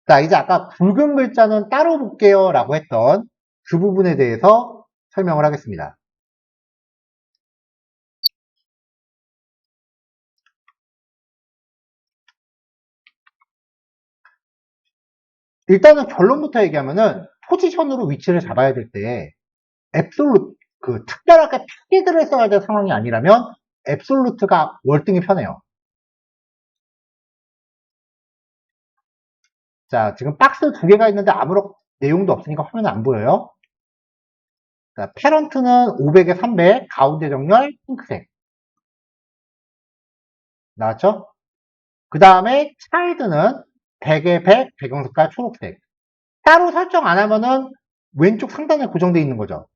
자, 이제 아까 굵은 글자는 따로 볼게요 라고 했던 그 부분에 대해서 설명을 하겠습니다. 일단은 결론부터 얘기하면은 포지션으로 위치를 잡아야 될 때 앱솔루트, 그 특별하게 필기들을 써야 될 상황이 아니라면 앱솔루트가 월등히 편해요. 자, 지금 박스 두 개가 있는데 아무런 내용도 없으니까 화면에 안 보여요. 자, 패런트는 500에 300, 가운데 정렬 핑크색. 나왔죠? 그 다음에 차일드는 100에 100, 배경 색깔 초록색. 따로 설정 안 하면은 왼쪽 상단에 고정되어 있는 거죠.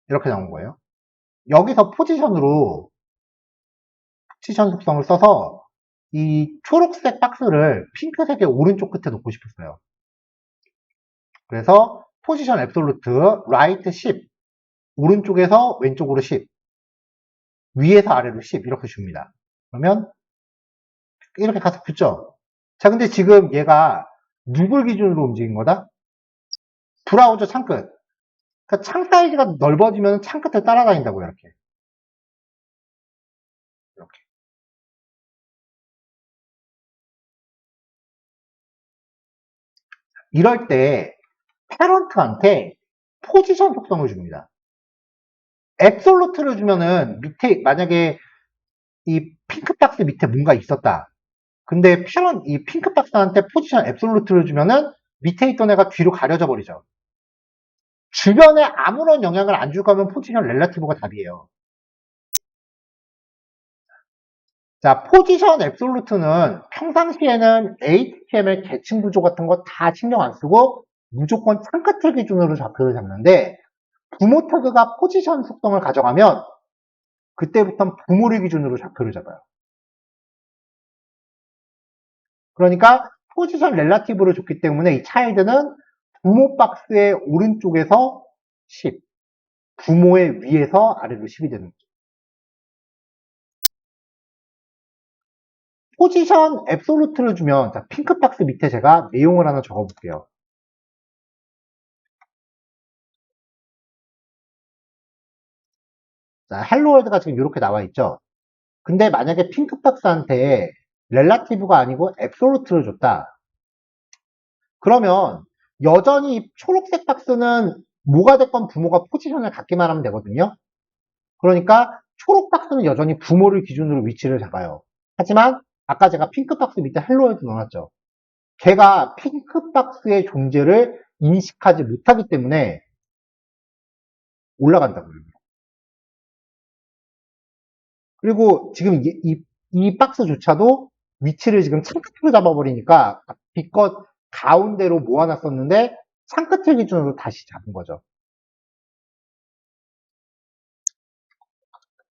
이렇게 나온 거예요. 여기서 포지션 속성을 써서 이 초록색 박스를 핑크색의 오른쪽 끝에 놓고 싶었어요. 그래서 포지션 앱솔루트 라이트 10, 오른쪽에서 왼쪽으로 10, 위에서 아래로 10 이렇게 줍니다. 그러면 이렇게 가서 붙죠. 자, 근데 지금 얘가 누굴 기준으로 움직인 거다? 브라우저 창끝. 그러니까 창 사이즈가 넓어지면 창끝을 따라다닌다고요, 이렇게. 이렇게. 이럴 때 패런트한테 포지션 속성을 줍니다. 앱솔루트를 주면은 밑에 만약에 이 핑크 박스 밑에 뭔가 있었다. 근데 이 핑크 박스한테 포지션 앱솔루트를 주면은 밑에 있던 애가 뒤로 가려져 버리죠. 주변에 아무런 영향을 안 줄 거면 포지션 렐러티브가 답이에요. 자, 포지션 앱솔루트는 평상시에는 HTML 계층 구조 같은 거 다 신경 안 쓰고 무조건 창끝을 기준으로 좌표를 잡는데 부모 태그가 포지션 속성을 가져가면 그때부터는 부모를 기준으로 좌표를 잡아요. 그러니까 포지션 렐라티브를 줬기 때문에 이 차일드는 부모 박스의 오른쪽에서 10, 부모의 위에서 아래로 10이 되는 거죠. 포지션 앱솔루트를 주면 자, 핑크 박스 밑에 제가 내용을 하나 적어볼게요. 자, 헬로월드가 지금 이렇게 나와 있죠. 근데 만약에 핑크 박스한테 렐라티브가 아니고 앱솔루트를 줬다. 그러면 여전히 이 초록색 박스는 뭐가 됐건 부모가 포지션을 갖기만 하면 되거든요. 그러니까 초록 박스는 여전히 부모를 기준으로 위치를 잡아요. 하지만 아까 제가 핑크 박스 밑에 헬로에도 넣어놨죠. 걔가 핑크 박스의 존재를 인식하지 못하기 때문에 올라간다고요. 그리고 지금 이 박스조차도 위치를 지금 창끝으로 잡아버리니까 기껏 가운데로 모아놨었는데 창끝을 기준으로 다시 잡은 거죠.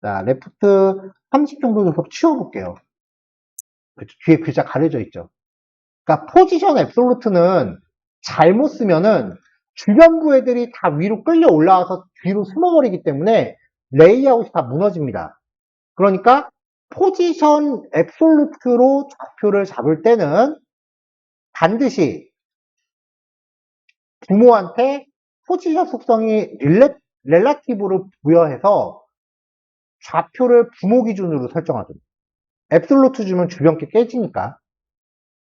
자, 레프트 30 정도 줘서 치워볼게요. 뒤에 글자 가려져 있죠. 그러니까 포지션 앱솔루트는 잘못 쓰면은 주변부 애들이 다 위로 끌려 올라와서 뒤로 숨어버리기 때문에 레이아웃이 다 무너집니다. 그러니까 포지션 앱솔루트로 좌표를 잡을 때는 반드시 부모한테 포지션 속성이 렐라티브로 부여해서 좌표를 부모 기준으로 설정하죠. 앱솔루트 주면 주변 게 깨지니까.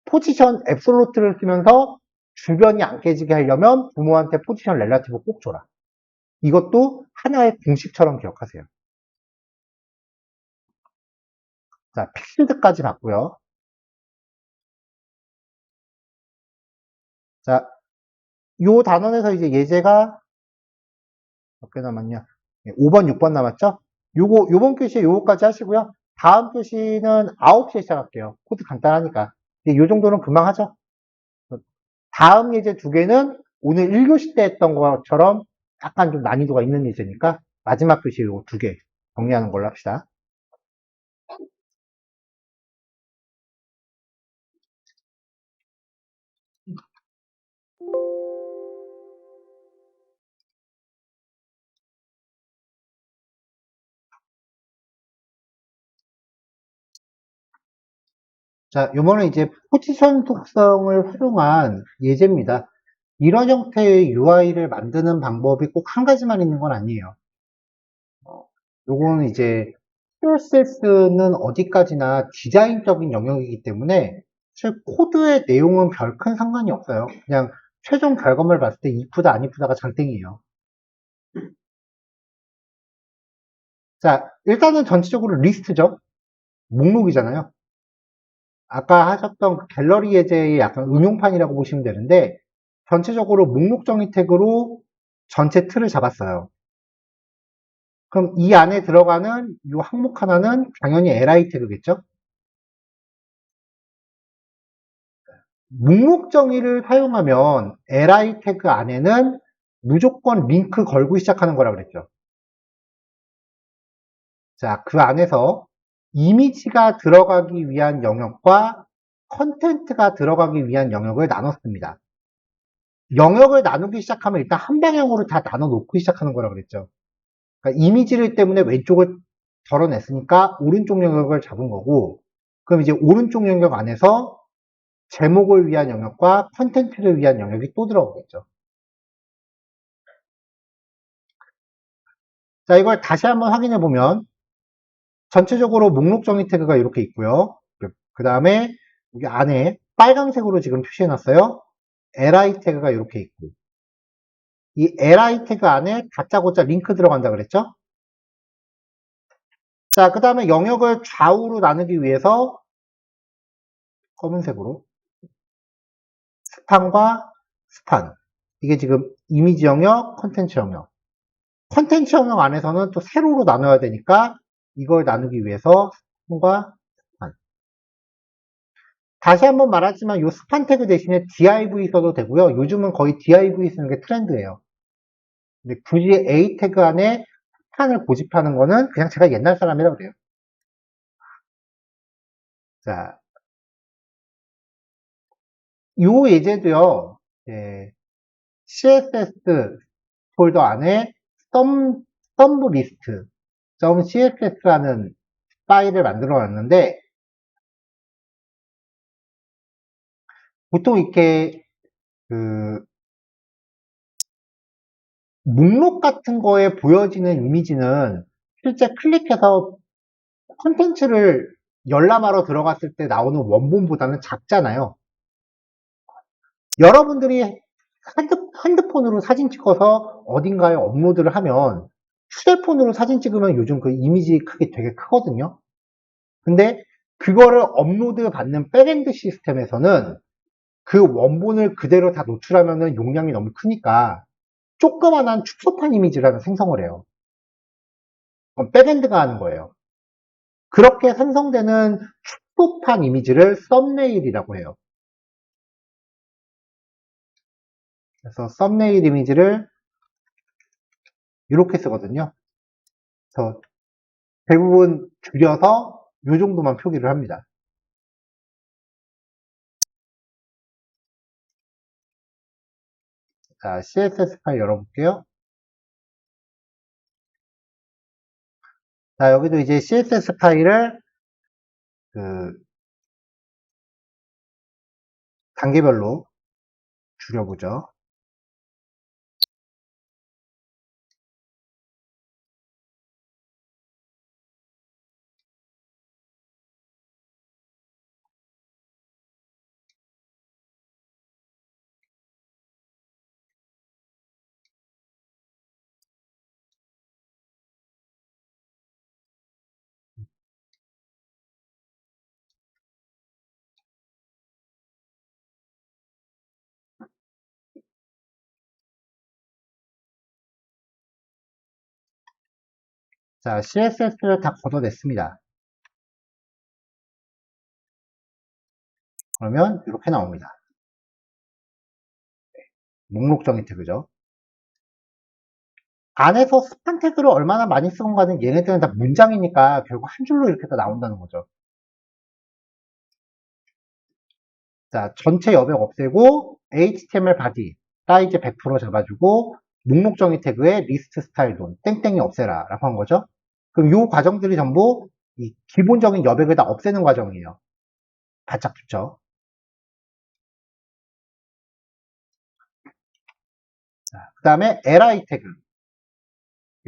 포지션 앱솔루트를 쓰면서 주변이 안 깨지게 하려면 부모한테 포지션 렐라티브 꼭 줘라. 이것도 하나의 공식처럼 기억하세요. 자, 픽스드까지 봤고요. 자, 요 단원에서 이제 예제가 몇 개 남았냐? 5번, 6번 남았죠? 요번 교시에 요거까지 하시고요. 다음 교시는 9시에 시작할게요. 코드 간단하니까. 요 정도는 금방 하죠? 다음 예제 두 개는 오늘 1교시 때 했던 것처럼 약간 좀 난이도가 있는 예제니까 마지막 교시 요 두 개 정리하는 걸로 합시다. 자, 요번에 이제 포지션 속성을 활용한 예제입니다. 이런 형태의 UI를 만드는 방법이 꼭 한 가지만 있는 건 아니에요. 요거는 이제 CSS는 어디까지나 디자인적인 영역이기 때문에 사실 코드의 내용은 별 큰 상관이 없어요. 그냥 최종 결과물 봤을 때 이쁘다 안 이쁘다가 장땡이에요. 자, 일단은 전체적으로 리스트죠. 목록이잖아요. 아까 하셨던 그 갤러리 예제의 약간 응용판이라고 보시면 되는데 전체적으로 목록 정의 태그로 전체 틀을 잡았어요. 그럼 이 안에 들어가는 이 항목 하나는 당연히 li 태그겠죠? 목록 정의를 사용하면 li 태그 안에는 무조건 링크 걸고 시작하는 거라 그랬죠. 자, 그 안에서 이미지가 들어가기 위한 영역과 컨텐트가 들어가기 위한 영역을 나눴습니다. 영역을 나누기 시작하면 일단 한 방향으로 다 나눠 놓고 시작하는 거라 그랬죠. 그러니까 이미지를 때문에 왼쪽을 덜어냈으니까 오른쪽 영역을 잡은 거고, 그럼 이제 오른쪽 영역 안에서 제목을 위한 영역과 컨텐츠를 위한 영역이 또 들어가겠죠. 자, 이걸 다시 한번 확인해 보면 전체적으로 목록 정의 태그가 이렇게 있고요. 그 다음에 여기 안에 빨간색으로 지금 표시해 놨어요. li 태그가 이렇게 있고, 이 li 태그 안에 다짜고짜 링크 들어간다 그랬죠? 자, 그 다음에 영역을 좌우로 나누기 위해서 검은색으로 스판과 스판. 이게 지금 이미지 영역, 컨텐츠 영역. 컨텐츠 영역 안에서는 또 세로로 나눠야 되니까 이걸 나누기 위해서 스판과 스판. 다시 한번 말하지만 이 스판 태그 대신에 div 써도 되고요. 요즘은 거의 div 쓰는 게 트렌드예요. 근데 굳이 a 태그 안에 스판을 고집하는 거는 그냥 제가 옛날 사람이라 그래요. 자, 요 예제도요. CSS 폴더 안에 썸브 리스트 .css라는 파일을 만들어 놨는데 보통 이렇게 그 목록 같은 거에 보여지는 이미지는 실제 클릭해서 콘텐츠를 열람하러 들어갔을 때 나오는 원본보다는 작잖아요. 여러분들이 핸드폰으로 사진 찍어서 어딘가에 업로드를 하면 휴대폰으로 사진 찍으면 요즘 그 이미지 크기 되게 크거든요. 근데 그거를 업로드 받는 백엔드 시스템에서는 그 원본을 그대로 다 노출하면 용량이 너무 크니까 조그만한 축소판 이미지라는 생성을 해요. 그럼 백엔드가 하는 거예요. 그렇게 생성되는 축소판 이미지를 썸네일이라고 해요. 그래서 썸네일 이미지를 이렇게 쓰거든요. 그래서 대부분 줄여서 이 정도만 표기를 합니다. 자, CSS 파일 열어볼게요. 자, 여기도 이제 CSS 파일을 그 단계별로 줄여보죠. 자, CSS를 다 걷어냈습니다. 그러면 이렇게 나옵니다. 목록 정의 태그죠. 안에서 스판 태그를 얼마나 많이 쓴 건가는 얘네들은 다 문장이니까 결국 한 줄로 이렇게 다 나온다는 거죠. 자, 전체 여백 없애고 HTML 바디 사이즈 100% 잡아주고 목록 정의 태그에 리스트 스타일 돈 땡땡이 없애라 라고 한 거죠. 그럼 이 과정들이 전부 이 기본적인 여백을 다 없애는 과정이에요. 바짝 붙죠. 그 다음에 li 태그.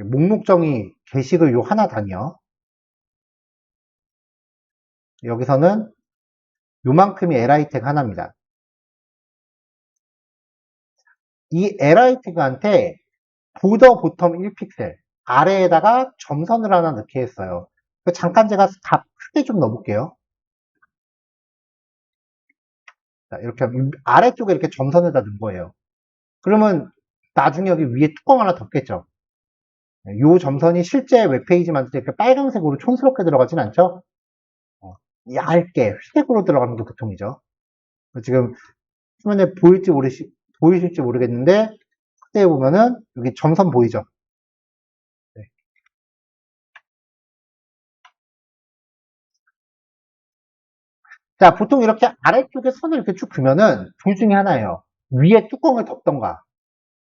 목록 정의 게시글 요 하나 단위요. 여기서는 요만큼이 li 태그 하나입니다. 이 li 태그한테 보더 보텀 1픽셀 아래에다가 점선을 하나 넣게 했어요. 잠깐 제가 값 크게 좀 넣어볼게요. 자, 이렇게 아래쪽에 이렇게 점선에다 넣은 거예요. 그러면 나중에 여기 위에 뚜껑 하나 덮겠죠. 이 점선이 실제 웹페이지 만들 때 이렇게 빨간색으로 촌스럽게 들어가진 않죠? 얇게 회색으로 들어가는 게 보통이죠. 지금 화면에 보이실지 모르겠는데 확대해 보면은 여기 점선 보이죠? 네. 자, 보통 이렇게 아래쪽에 선을 이렇게 쭉 그면은 둘 중에 하나예요. 위에 뚜껑을 덮던가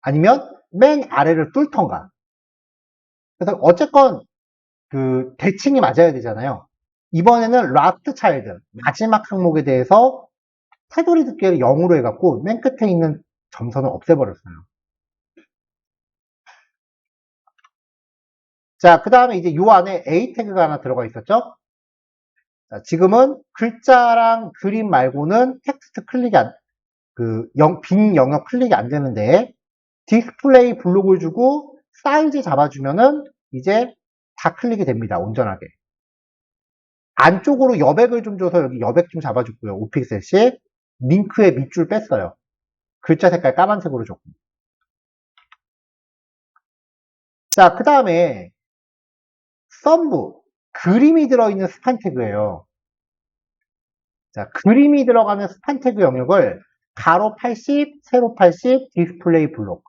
아니면 맨 아래를 뚫던가. 그래서 어쨌건 그 대칭이 맞아야 되잖아요. 이번에는 라스트 차일드 마지막 항목에 대해서 테두리 두께를 0으로 해갖고 맨 끝에 있는 점선을 없애버렸어요. 자, 그 다음에 이제 요 안에 A 태그가 하나 들어가 있었죠? 자, 지금은 글자랑 그림 말고는 텍스트 클릭이 빈 영역 클릭이 안 되는데, 디스플레이 블록을 주고 사이즈 잡아주면은 이제 다 클릭이 됩니다. 온전하게. 안쪽으로 여백을 좀 줘서 여기 여백 좀 잡아줬고요. 5픽셀씩. 링크의 밑줄 뺐어요. 글자 색깔 까만색으로 줬고. 자, 그 다음에 썸브. 그림이 들어있는 스판 태그예요. 자, 그림이 들어가는 스판 태그 영역을 가로 80, 세로 80, 디스플레이 블록.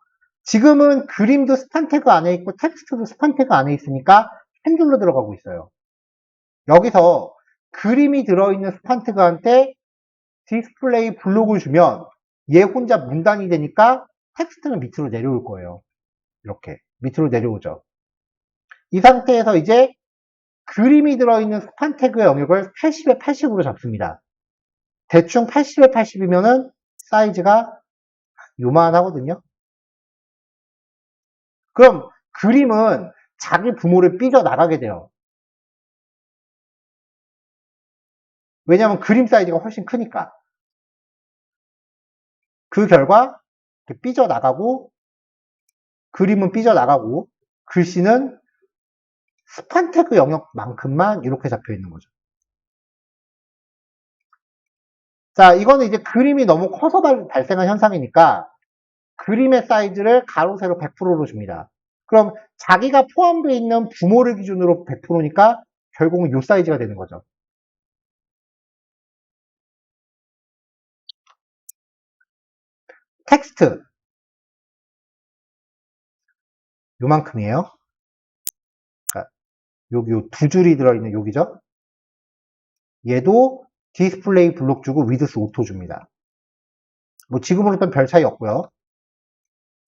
지금은 그림도 스판 태그 안에 있고 텍스트도 스판 태그 안에 있으니까 한 줄로 들어가고 있어요. 여기서 그림이 들어있는 스판 태그한테 디스플레이 블록을 주면 얘 혼자 문단이 되니까 텍스트는 밑으로 내려올 거예요. 이렇게 밑으로 내려오죠. 이 상태에서 이제 그림이 들어있는 스판 태그 영역을 80에 80으로 잡습니다. 대충 80에 80이면은 사이즈가 요만하거든요. 그럼 그림은 자기 부모를 삐져나가게 돼요. 왜냐하면 그림 사이즈가 훨씬 크니까. 그 결과 삐져나가고 그림은 삐져나가고 글씨는 스판 태그 영역만큼만 이렇게 잡혀 있는 거죠. 자, 이거는 이제 그림이 너무 커서 발생한 현상이니까 그림의 사이즈를 가로, 세로 100%로 줍니다. 그럼 자기가 포함되어 있는 부모를 기준으로 100%니까 결국은 이 사이즈가 되는 거죠. 텍스트 요만큼이에요. 그러니까 여기 두 줄이 들어있는 여기죠. 얘도 디스플레이 블록 주고 위드스 오토 줍니다. 뭐 지금으로부터는 별 차이 없고요.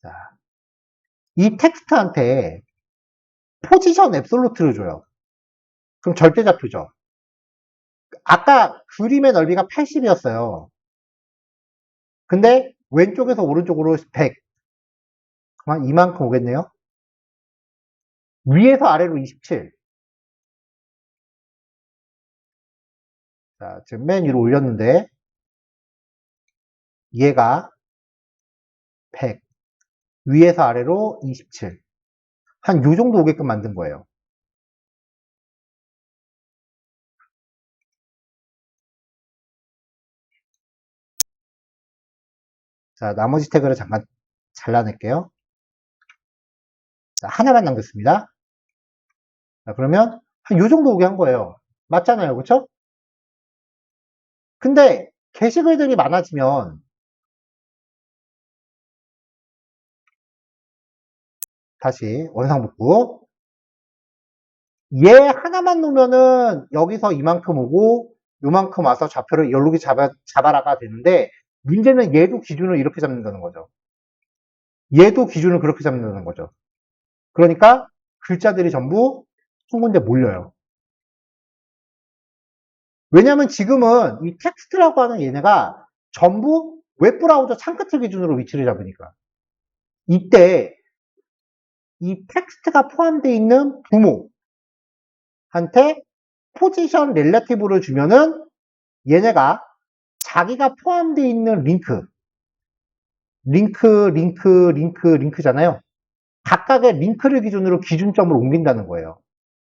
자, 이 텍스트한테 포지션 앱솔루트를 줘요. 그럼 절대좌표죠. 아까 그림의 넓이가 80이었어요. 근데 왼쪽에서 오른쪽으로 100. 그만 이만큼 오겠네요. 위에서 아래로 27. 자, 지금 맨 위로 올렸는데 얘가 100. 위에서 아래로 27. 한 요 정도 오게끔 만든 거예요. 자, 나머지 태그를 잠깐 잘라낼게요. 자, 하나만 남겼습니다. 자, 그러면 한 요 정도 오게 한 거예요. 맞잖아요. 그쵸? 근데 게시글들이 많아지면 다시 원상복구. 얘 하나만 놓으면은 여기서 이만큼 오고 요만큼 와서 좌표를 여기로 잡아라가 되는데 문제는 얘도 기준을 이렇게 잡는다는 거죠. 얘도 기준을 그렇게 잡는다는 거죠. 그러니까 글자들이 전부 한 군데 몰려요. 왜냐면 지금은 이 텍스트라고 하는 얘네가 전부 웹브라우저 창끝을 기준으로 위치를 잡으니까. 이때 이 텍스트가 포함되어 있는 부모한테 포지션 렐러티브를 주면은 얘네가 자기가 포함되어 있는 링크잖아요. 각각의 링크를 기준으로 기준점을 옮긴다는 거예요.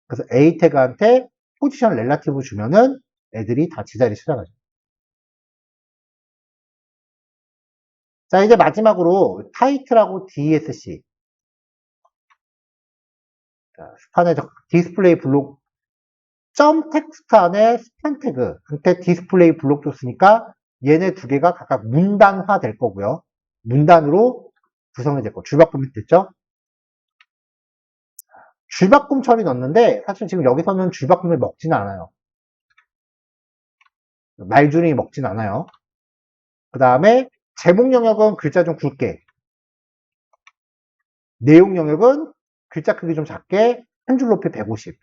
그래서 A 태그한테 포지션 렐러티브 주면은 애들이 다 제자리 찾아가죠. 자, 이제 마지막으로 타이틀하고 DSC. 자, 스판의 디스플레이 블록, 점 텍스트 안에 스판 태그, 한테 디스플레이 블록 줬으니까 얘네 두 개가 각각 문단화 될 거고요. 문단으로 구성이 될 거. 줄바꿈이 됐죠? 줄바꿈 처리 넣었는데 사실 지금 여기서는 줄바꿈을 먹지는 않아요. 말줄이 먹진 않아요. 그 다음에 제목 영역은 글자 좀 굵게, 내용 영역은 글자 크기 좀 작게, 한 줄 높이 150.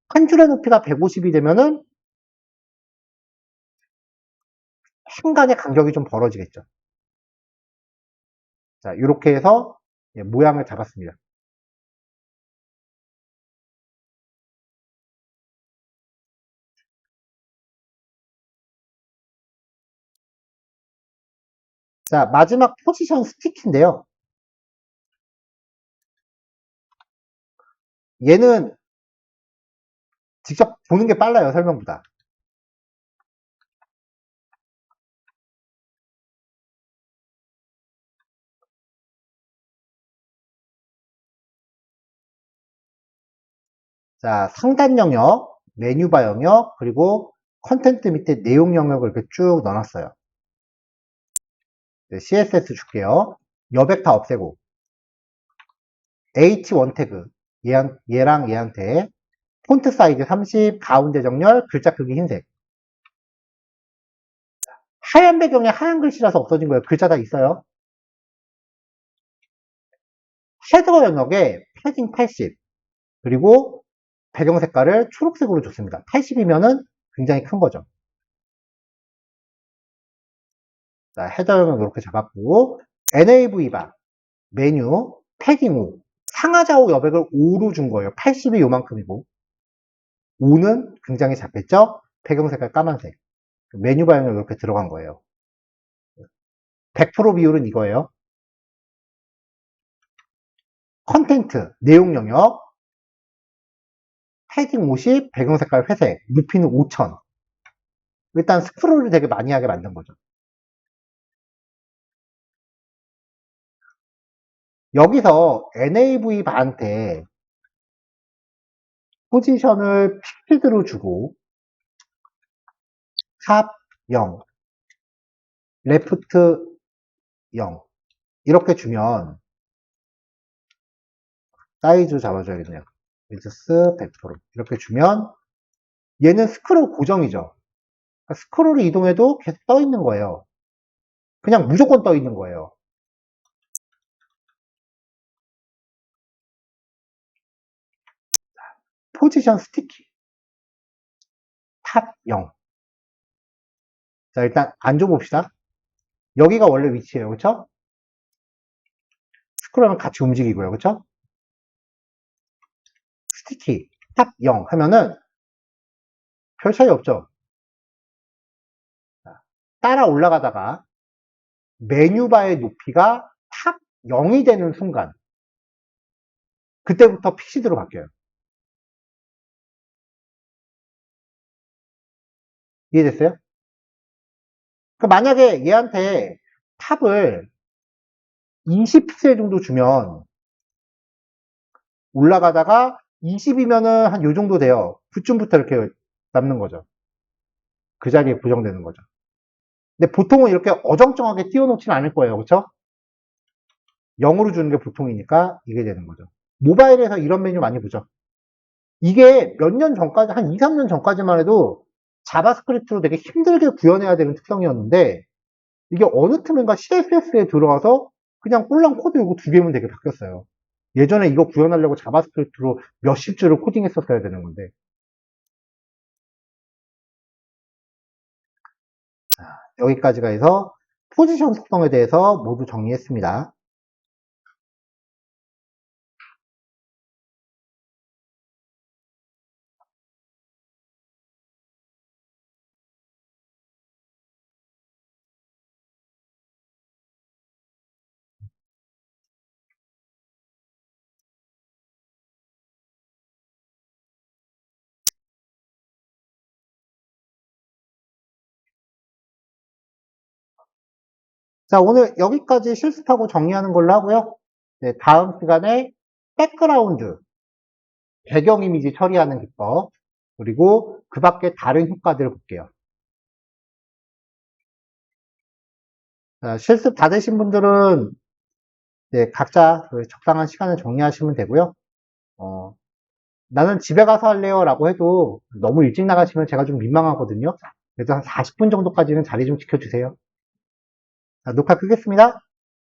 한 줄의 높이가 150이 되면은 순간의 간격이 좀 벌어지겠죠. 자, 이렇게 해서 모양을 잡았습니다. 자, 마지막 포지션 스티키인데요. 얘는 직접 보는 게 빨라요, 설명보다. 자, 상단 영역, 메뉴바 영역, 그리고 컨텐트 밑에 내용 영역을 이렇게 쭉 넣어놨어요. CSS 줄게요. 여백 다 없애고, H1 태그, 얘랑 얘한테, 폰트 사이즈 30, 가운데 정렬, 글자 크기 흰색. 하얀 배경에 하얀 글씨라서 없어진 거예요. 글자 다 있어요. 헤더 영역에 패딩 80, 그리고 배경 색깔을 초록색으로 줬습니다. 80이면은 굉장히 큰 거죠. 자, 헤더 영역 이렇게 잡았고, NAV바, 메뉴, 패딩 5, 상하좌우 여백을 5로 준 거예요. 80이 요만큼이고, 5는 굉장히 작겠죠? 배경 색깔 까만색. 메뉴바 영역 이렇게 들어간 거예요. 100% 비율은 이거예요. 컨텐트, 내용 영역, 패딩 50, 배경 색깔 회색, 높이는 5000. 일단 스크롤을 되게 많이 하게 만든 거죠. 여기서 NAV 바한테 포지션을 픽드로 주고 탑 0, 레프트 0 이렇게 주면 사이즈 잡아줘야겠네요. 윈드스 100% 이렇게 주면 얘는 스크롤 고정이죠. 그러니까 스크롤을 이동해도 계속 떠 있는 거예요. 그냥 무조건 떠 있는 거예요. 포지션 스티키 탑 0. 자, 일단 앉아봅시다. 여기가 원래 위치예요. 그쵸? 스크롤하면 같이 움직이고요. 그쵸? 스티키 탑 0 하면은 별 차이 없죠? 따라 올라가다가 메뉴바의 높이가 탑 0이 되는 순간 그때부터 픽시드로 바뀌어요. 이해됐어요? 만약에 얘한테 탑을 20픽셀 정도 주면 올라가다가 20이면은 한 요 정도 돼요. 9쯤부터 이렇게 남는 거죠. 그 자리에 고정되는 거죠. 근데 보통은 이렇게 어정쩡하게 띄워놓지는 않을 거예요. 그쵸? 0으로 주는 게 보통이니까 이게 되는 거죠. 모바일에서 이런 메뉴 많이 보죠. 이게 몇 년 전까지, 한 2, 3년 전까지만 해도 자바스크립트로 되게 힘들게 구현해야 되는 특성이었는데 이게 어느 틈인가 CSS에 들어와서 그냥 꿀랑 코드 이거 두 개면 되게 바뀌었어요. 예전에 이거 구현하려고 자바스크립트로 몇십 줄을 코딩했었어야 되는 건데 여기까지가 해서 포지션 속성에 대해서 모두 정리했습니다. 자, 오늘 여기까지 실습하고 정리하는 걸로 하고요. 네, 다음 시간에 백그라운드, 배경 이미지 처리하는 기법, 그리고 그 밖에 다른 효과들을 볼게요. 자, 실습 다 되신 분들은 네, 각자 그 적당한 시간을 정리하시면 되고요. 나는 집에 가서 할래요 라고 해도 너무 일찍 나가시면 제가 좀 민망하거든요. 그래서 한 40분 정도까지는 자리 좀 지켜주세요. 자, 녹화 끄겠습니다.